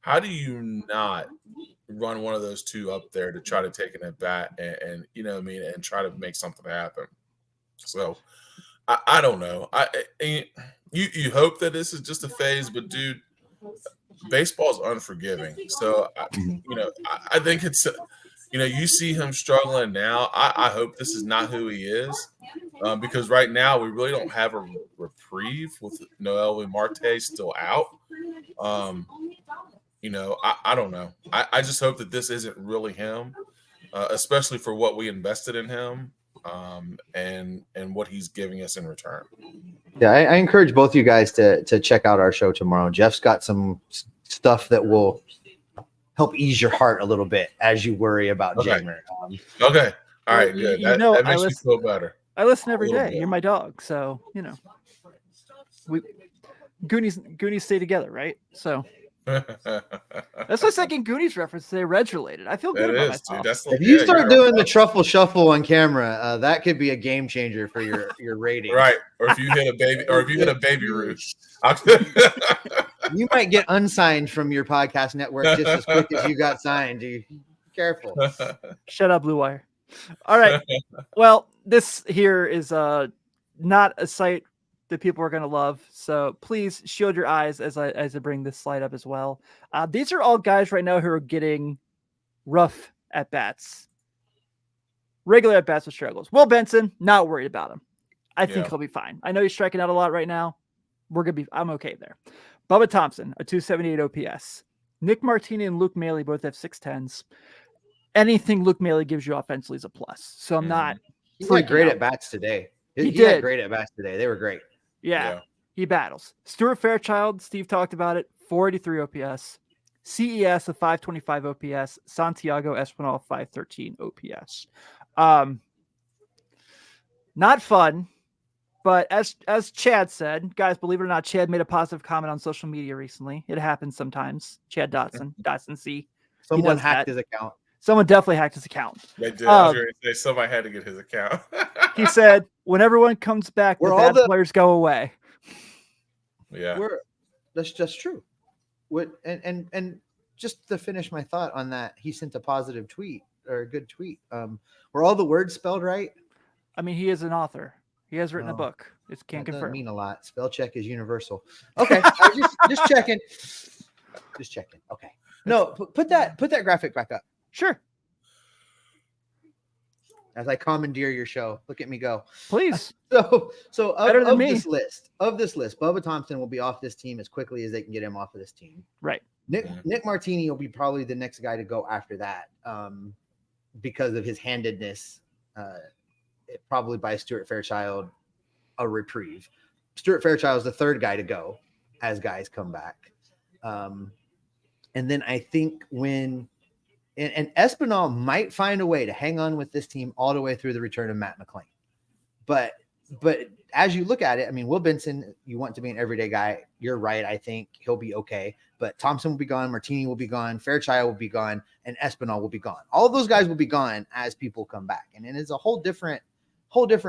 how do you not run one of those 2 up there to try to take an at bat and and try to make something happen? So I don't know. You hope that this is just a phase, but dude, baseball's unforgiving. So, I think it's, you see him struggling now. I hope this is not who he is, because right now we really don't have a reprieve with Noelvi Marte still out. I don't know. I just hope that this isn't really him, especially for what we invested in him, and what he's giving us in return. Yeah, I encourage both you guys to check out our show tomorrow. Jeff's got some stuff that will help ease your heart a little bit as you worry about Jeimer. Okay. All right, good. That makes me feel better. I listen every day. You're my dog, so we Goonies stay together, right? So that's my second Goonies reference today. Reds related. I feel good about myself. If you start doing the truffle shuffle on camera, that could be a game changer for your rating. Right. Or if you hit a baby Ruth. You might get unsigned from your podcast network just as quick as you got signed. Be careful. Shut up, Blue Wire. All right. Well, this here is not a site that people are going to love. So please shield your eyes as I bring this slide up as well. These are all guys right now who are getting rough at bats, regular at bats with struggles. Will Benson, not worried about him. I think he'll be fine. I know he's striking out a lot right now. I'm okay there. Bubba Thompson, a 278 OPS. Nick Martini and Luke Maile both have 610s. Anything Luke Maile gives you offensively is a plus. So I'm not. He had great at bats today. He had great at bats today. They were great. Yeah, he battles. Stuart Fairchild, Steve talked about it, 483 OPS. CES, a 525 OPS. Santiago Espinal, 513 OPS. Not fun, but as Chad said, guys, believe it or not, Chad made a positive comment on social media recently. It happens sometimes. Chad Dotson C. Someone hacked his account. Someone definitely hacked his account. They did. I was going to say somebody had to get his account. He said, when everyone comes back, the bad players go away. Yeah. That's just true. And just to finish my thought on that, he sent a positive tweet or a good tweet. Were all the words spelled right? I mean, he is an author. He has written a book. It can't confirm. Doesn't mean a lot. Spell check is universal. Okay. just checking. Just checking. Okay. No, put that graphic back up. Sure. As I commandeer your show, look at me go. Please. So of this list, Bubba Thompson will be off this team as quickly as they can get him off of this team. Right. Nick Martini will be probably the next guy to go after that, because of his handedness. It probably buys Stuart Fairchild a reprieve. Stuart Fairchild is the third guy to go as guys come back. And then I think and Espinal might find a way to hang on with this team all the way through the return of Matt McLean. But as you look at it, I mean, Will Benson, you want to be an everyday guy. You're right. I think he'll be okay. But Thompson will be gone. Martini will be gone. Fairchild will be gone. And Espinal will be gone. All of those guys will be gone as people come back. And it's a whole different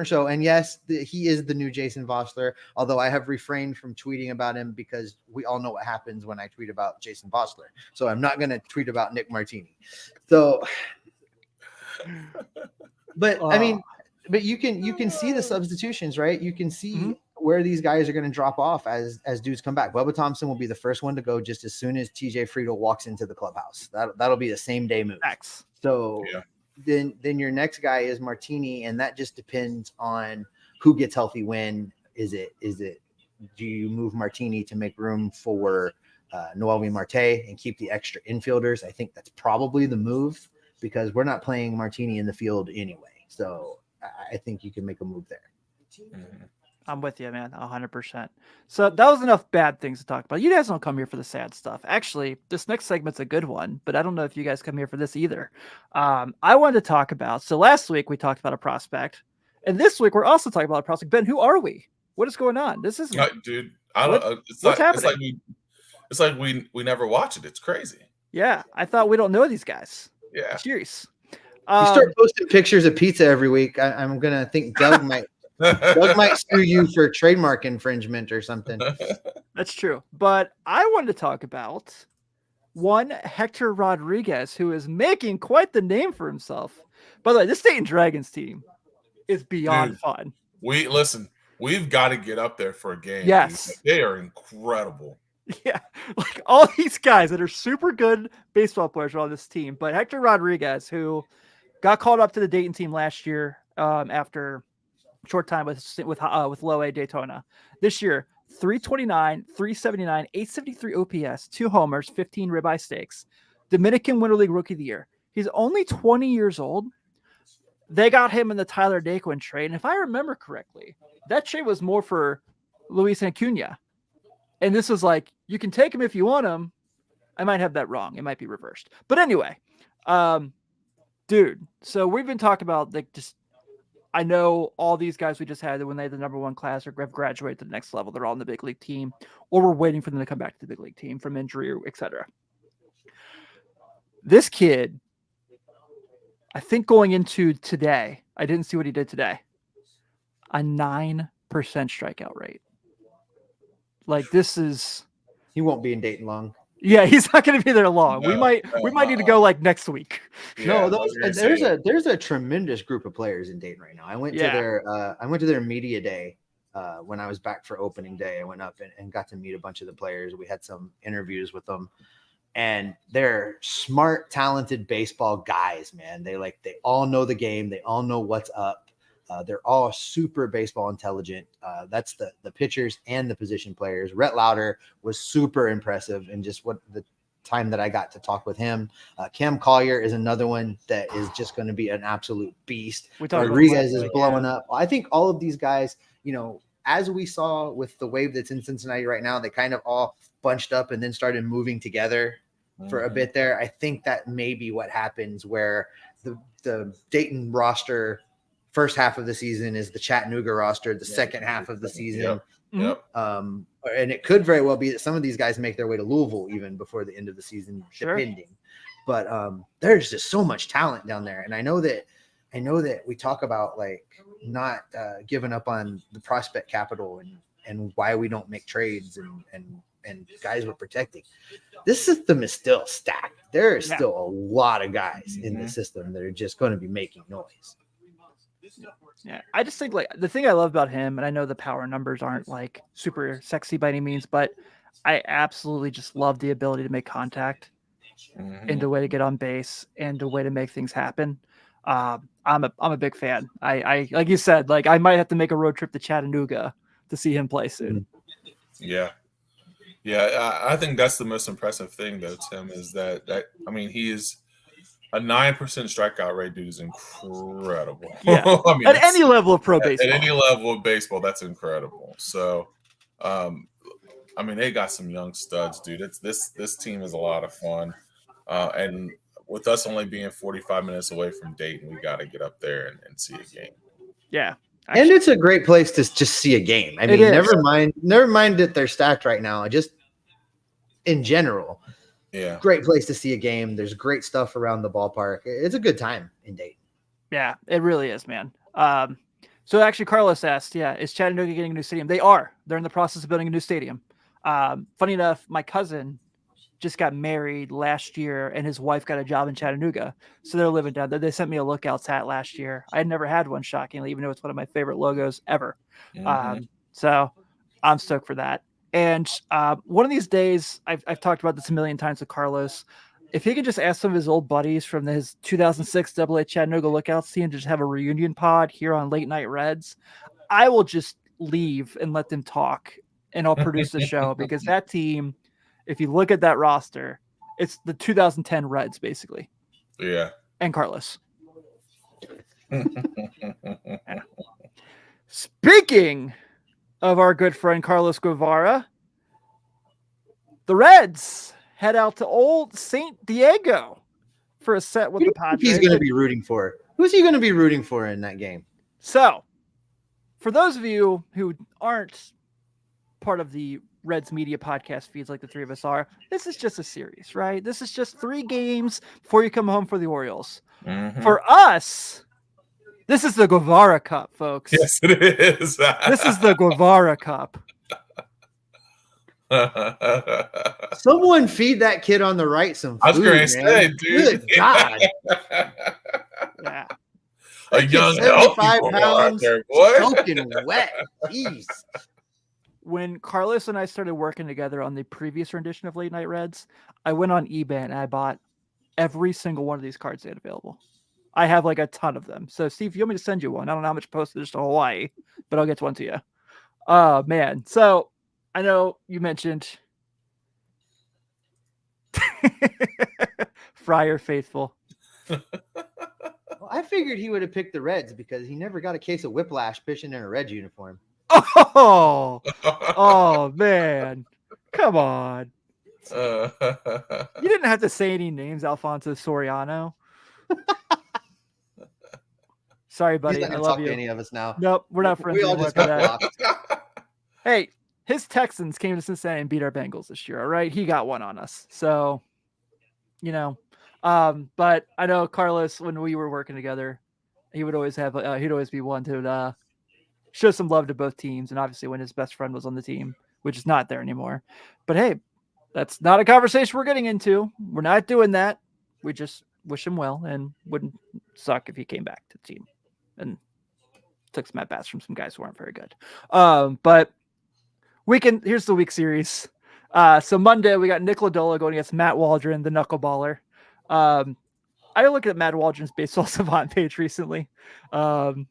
show. And yes, he is the new Jason Vossler, although I have refrained from tweeting about him because we all know what happens when I tweet about Jason Vossler. So I'm not going to tweet about Nick Martini. So, but I mean, but you can see the substitutions, right? You can see where these guys are going to drop off as dudes come back. Bubba Thompson will be the first one to go just as soon as TJ Friedel walks into the clubhouse. That'll be the same day move. X. So then your next guy is Martini, and that just depends on who gets healthy when. Is it do you move Martini to make room for Noelvi Marte and keep the extra infielders? I think that's probably the move because we're not playing Martini in the field anyway. So I think you can make a move there. I'm with you, man. 100%. So that was enough bad things to talk about. You guys don't come here for the sad stuff. Actually, this next segment's a good one, but I don't know if you guys come here for this either. I wanted to talk about, so last week we talked about a prospect, and this week we're also talking about a prospect. Ben, who are we? What is going on? This is dude. I don't. What's happening? It's like we never watch it. It's crazy. Yeah, I thought we don't know these guys. Yeah, cheers. You start posting pictures of pizza every week. I'm gonna think Doug might sue you for trademark infringement or something. That's true. But I wanted to talk about one Hector Rodriguez, who is making quite the name for himself. By the way, this Dayton Dragons team is beyond fun. We've got to get up there for a game. Yes. Dude. They are incredible. Yeah, like all these guys that are super good baseball players are on this team. But Hector Rodriguez, who got called up to the Dayton team last year after a short time with Low A Daytona. This year, 329, 379, 873 OPS, 2 homers, 15 ribeye steaks. Dominican Winter League Rookie of the Year. He's only 20 years old. They got him in the Tyler Daquin trade. And if I remember correctly, that trade was more for Luis Acuna. And this was like, you can take him if you want him. I might have that wrong. It might be reversed. But anyway, dude, so we've been talking about like just, I know all these guys we just had when they had the number 1 class or have graduated to the next level. They're all in the big league team, or we're waiting for them to come back to the big league team from injury or etc. This kid, I think going into today, I didn't see what he did today. A 9% strikeout rate. Like this is. He won't be in Dayton long. Yeah, he's not going to be there long. No, we might need to go like next week. Yeah, no, there's a tremendous group of players in Dayton right now. I went to their media day when I was back for opening day. I went up and got to meet a bunch of the players. We had some interviews with them, and they're smart, talented baseball guys, man. They all know the game. They all know what's up. They're all super baseball intelligent. That's the pitchers and the position players. Rhett Lauder was super impressive in just what the time that I got to talk with him. Cam Collier is another one that is just going to be an absolute beast. Rodriguez is blowing up. I think all of these guys, as we saw with the wave that's in Cincinnati right now, they kind of all bunched up and then started moving together for a bit there. I think that may be what happens where the Dayton roster first half of the season is the Chattanooga roster. The second half of the season. Yep. And it could very well be that some of these guys make their way to Louisville even before the end of the season, depending. But there's just so much talent down there. And I know that we talk about like not giving up on the prospect capital and why we don't make trades and guys we're protecting. This system is still stacked. There is still a lot of guys in the system that are just going to be making noise. Yeah, I just think like the thing I love about him, and I know the power numbers aren't like super sexy by any means, but I absolutely just love the ability to make contact and the way to get on base and the way to make things happen. I'm a big fan. I like you said, like I might have to make a road trip to Chattanooga to see him play soon. Yeah. I think that's the most impressive thing though, Tim, is that I mean he is. A 9% strikeout rate, dude, is incredible. Yeah. I mean, at any level of pro baseball. At any level of baseball, that's incredible. So, I mean, they got some young studs, dude. This team is a lot of fun. And with us only being 45 minutes away from Dayton, we got to get up there and see a game. Yeah. Actually, and it's a great place to just see a game. I mean, never mind that they're stacked right now. Just in general. Yeah. Great place to see a game. There's great stuff around the ballpark. It's a good time in Dayton. Yeah, it really is, man. So actually Carlos asked, is Chattanooga getting a new stadium? They are. They're in the process of building a new stadium. Funny enough, my cousin just got married last year and his wife got a job in Chattanooga. So they're living down there. They sent me a Lookouts hat last year. I had never had one, shockingly, even though it's one of my favorite logos ever. So I'm stoked for that. And one of these days, I've talked about this a million times with Carlos. If he could just ask some of his old buddies from his 2006 AA Chattanooga Lookouts team to just have a reunion pod here on Late Night Reds, I will just leave and let them talk, and I'll produce the show because that team, if you look at that roster, it's the 2010 Reds, basically. Yeah. And Carlos. Speaking of our good friend Carlos Guevara, the Reds head out to old St. Diego for a set with the Padres. He's going to be rooting for. Who's he going to be rooting for in that game? So, for those of you who aren't part of the Reds media podcast feeds like the three of us are, this is just a series, right? This is just 3 games before you come home for the Orioles. For us, this is the Guevara Cup, folks. Yes, it is. This is the Guevara Cup. Someone feed that kid on the right some food. I was going to say, dude. Good God. Yeah. A young 75 pounds, there, boy. Soaking wet. Jeez. when Carlos and I started working together on the previous rendition of Late Night Reds, I went on eBay and I bought every single one of these cards they had available. I have like a ton of them. So Steve, if you want me to send you one, I don't know how much postage to Hawaii, but I'll get one to you. Oh man. So I know you mentioned Friar Faithful. Well, I figured he would have picked the Reds because he never got a case of whiplash pitching in a Reds uniform. Oh man. Come on. You didn't have to say any names, Alfonso Soriano. Sorry, buddy. I love you. To any of us now. Nope, we're not friends. We all just got blocked. Hey, his Texans came to Cincinnati and beat our Bengals this year. All right, he got one on us. So, you know, but I know Carlos, when we were working together, he would always have he'd always be one to show some love to both teams, and obviously when his best friend was on the team, which is not there anymore. But hey, that's not a conversation we're getting into. We're not doing that. We just wish him well, and wouldn't suck if he came back to the team and took some at bats from some guys who aren't very good. But here's the week series. So Monday we got Nick Lodolo going against Matt Waldron, the knuckleballer. I looked at Matt Waldron's baseball savant page recently. And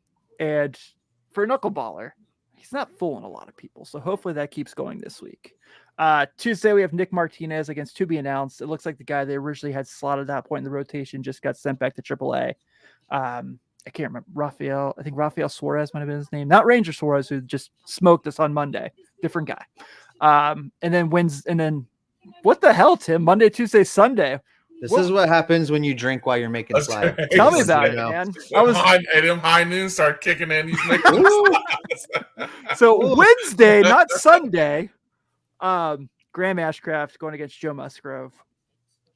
for a knuckleballer, he's not fooling a lot of people. So hopefully that keeps going this week. Tuesday we have Nick Martinez against to be announced. It looks like the guy they originally had slotted at that point in the rotation just got sent back to AAA. I can't remember. I think Rafael Suarez might have been his name. Not Ranger Suarez, who just smoked us on Monday. Different guy. And then what the hell, Tim? Monday, Tuesday, Sunday. This is what happens when you drink while you're making slides. Tell me about it, man. Them high noon start kicking in. He's making slides. So Wednesday, not Sunday, Graham Ashcraft going against Joe Musgrove.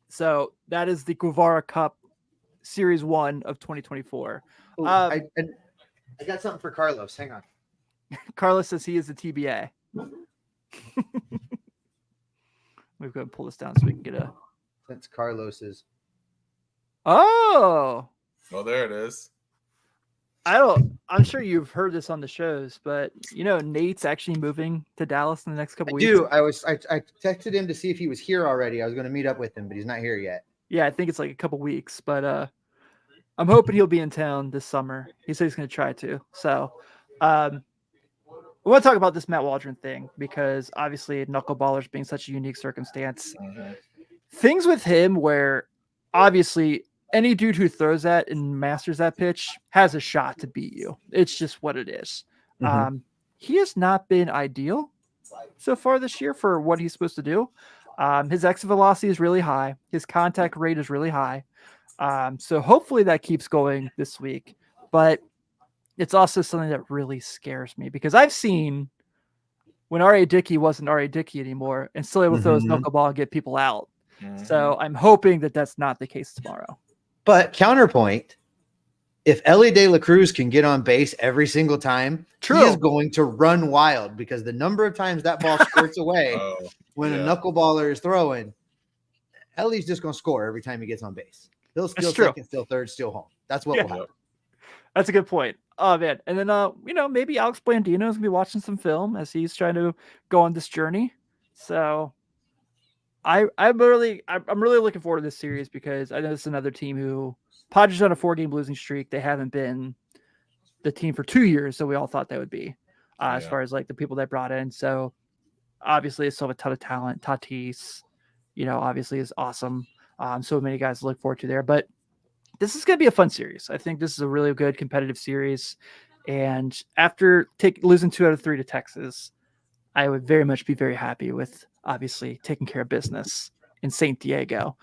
So that is the Guevara Cup Series 1 of 2024. Ooh, I got something for Carlos. Hang on. Carlos says he is the TBA. We've got to pull this down so we can get a. That's Carlos's. Oh. Well, there it is. I'm sure you've heard this on the shows, but Nate's actually moving to Dallas in the next couple weeks. I texted him to see if he was here already. I was going to meet up with him, but he's not here yet. Yeah, I think it's like a couple weeks, but I'm hoping he'll be in town this summer. He said he's going to try to. So we want to talk about this Matt Waldron thing because obviously knuckleballers being such a unique circumstance. Mm-hmm. Things with him where obviously any dude who throws that and masters that pitch has a shot to beat you. It's just what it is. Mm-hmm. He has not been ideal so far this year for what he's supposed to do. His exit velocity is really high. His contact rate is really high. So hopefully that keeps going this week. But it's also something that really scares me because I've seen when R.A. Dickey wasn't R.A. Dickey anymore and still able to throw his knuckleball and get people out. Mm-hmm. So I'm hoping that that's not the case tomorrow. But counterpoint, if Ellie De La Cruz can get on base every single time, he is going to run wild because the number of times that ball squirts away when a knuckleballer is throwing, Ellie's just going to score every time he gets on base. He'll steal second, steal third, steal home. That's what will happen. That's a good point. Oh man. And then maybe Alex Blandino is gonna be watching some film as he's trying to go on this journey. So I'm really looking forward to this series because I know this is another team who Padres on a 4-game losing streak. They haven't been the team for 2 years, so we all thought they would be as far as like the people they brought in. So obviously they still have a ton of talent. Tatis, obviously is awesome. So many guys to look forward to there, but this is going to be a fun series. I think this is a really good competitive series. And after losing 2 out of 3 to Texas, I would very much be very happy with obviously taking care of business in San Diego.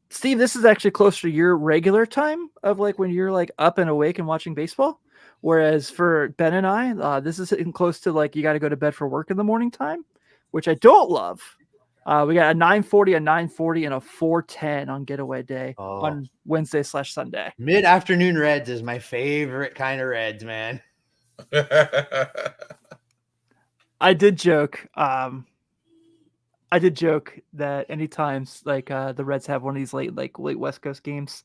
Steve, this is actually closer to your regular time of like when you're like up and awake and watching baseball. Whereas for Ben and I, this is close to like, you got to go to bed for work in the morning time, which I don't love. We got a 9:40, a 9:40, and a 4:10 on getaway day on Wednesday/Sunday. Mid-afternoon Reds is my favorite kind of Reds, man. I did joke that anytime like the Reds have one of these late West Coast games,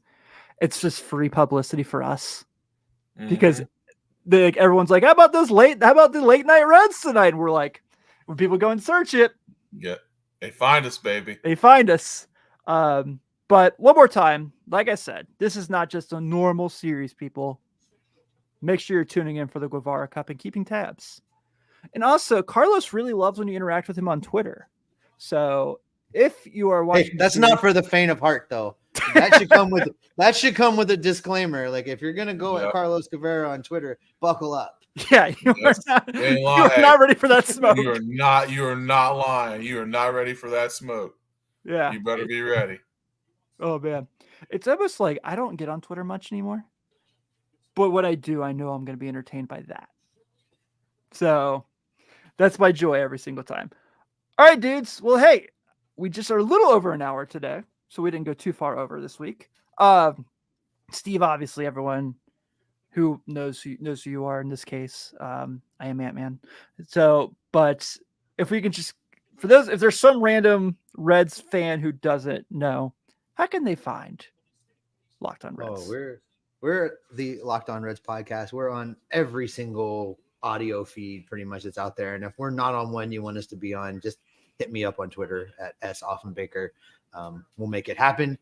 it's just free publicity for us because everyone's like, how about the late night Reds tonight? And we're like, when people go and search it, they find us, baby. They find us. But one more time, like I said, this is not just a normal series, people. Make sure you're tuning in for the Guevara Cup and keeping tabs. And also, Carlos really loves when you interact with him on Twitter. So if you are watching, that's not for the faint of heart, though. That should come with a disclaimer. Like, if you're gonna go at Carlos Guevara on Twitter, buckle up. Yeah, you're not ready for that smoke. You are not lying. You are not ready for that smoke. Yeah, you better be ready. Oh man, it's almost like I don't get on Twitter much anymore. But what I do, I know I'm going to be entertained by that. So that's my joy every single time. All right, dudes. Well, hey, we just are a little over an hour today, so we didn't go too far over this week. Steve, obviously, everyone who knows who you are in this case. I am Ant-Man. So, but if we can just, for those, if there's some random Reds fan who doesn't know, how can they find Locked On Reds? Oh, we're the Locked On Reds podcast. We're on every single audio feed pretty much that's out there. And if we're not on one you want us to be on, just hit me up on Twitter at @SOffenbaker. We'll make it happen.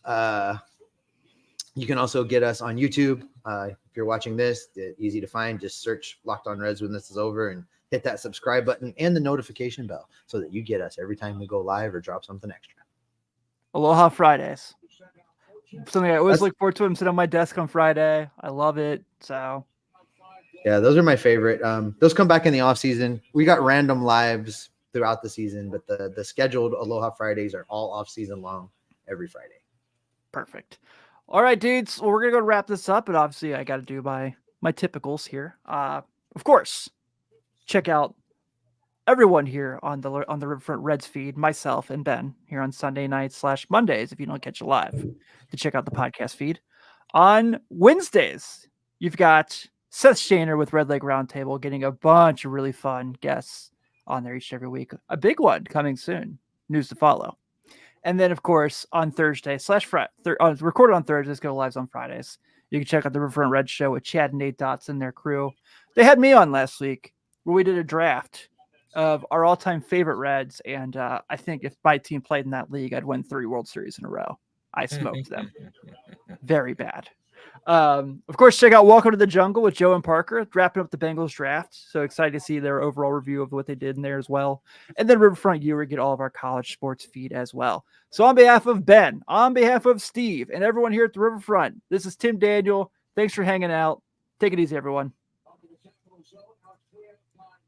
You can also get us on YouTube. If you're watching this, easy to find. Just search Locked On Reds when this is over and hit that subscribe button and the notification bell so that you get us every time we go live or drop something extra. Aloha Fridays. Something I always look forward to. I'm sitting on my desk on Friday. I love it. So yeah, those are my favorite. Those come back in the off season. We got random lives throughout the season, but the scheduled Aloha Fridays are all off season long every Friday. Perfect. All right, dudes. Well, we're gonna go wrap this up, but obviously I got to do my typicals here. Of course, check out everyone here on the Riverfront Reds feed, myself and Ben here on Sunday nights / Mondays. If you don't catch it live, to check out the podcast feed. On Wednesdays, you've got Seth Shaner with Red Lake Roundtable, getting a bunch of really fun guests on there each and every week. A big one coming soon. News to follow. And then, of course, on Thursday / Friday, recorded on Thursdays, go lives on Fridays. You can check out the Riverfront Red Show with Chad and Nate Dotson and their crew. They had me on last week where we did a draft of our all-time favorite Reds, and I think if my team played in that league, I'd win 3 World Series in a row. I smoked them. Very bad. Of course, check out Welcome to the Jungle with Joe and Parker, wrapping up the Bengals draft. So excited to see their overall review of what they did in there as well. And then Riverfront U, we get all of our college sports feed as well. So on behalf of Ben, on behalf of Steve, and everyone here at the Riverfront, this is Tim Daniel. Thanks for hanging out. Take it easy, everyone.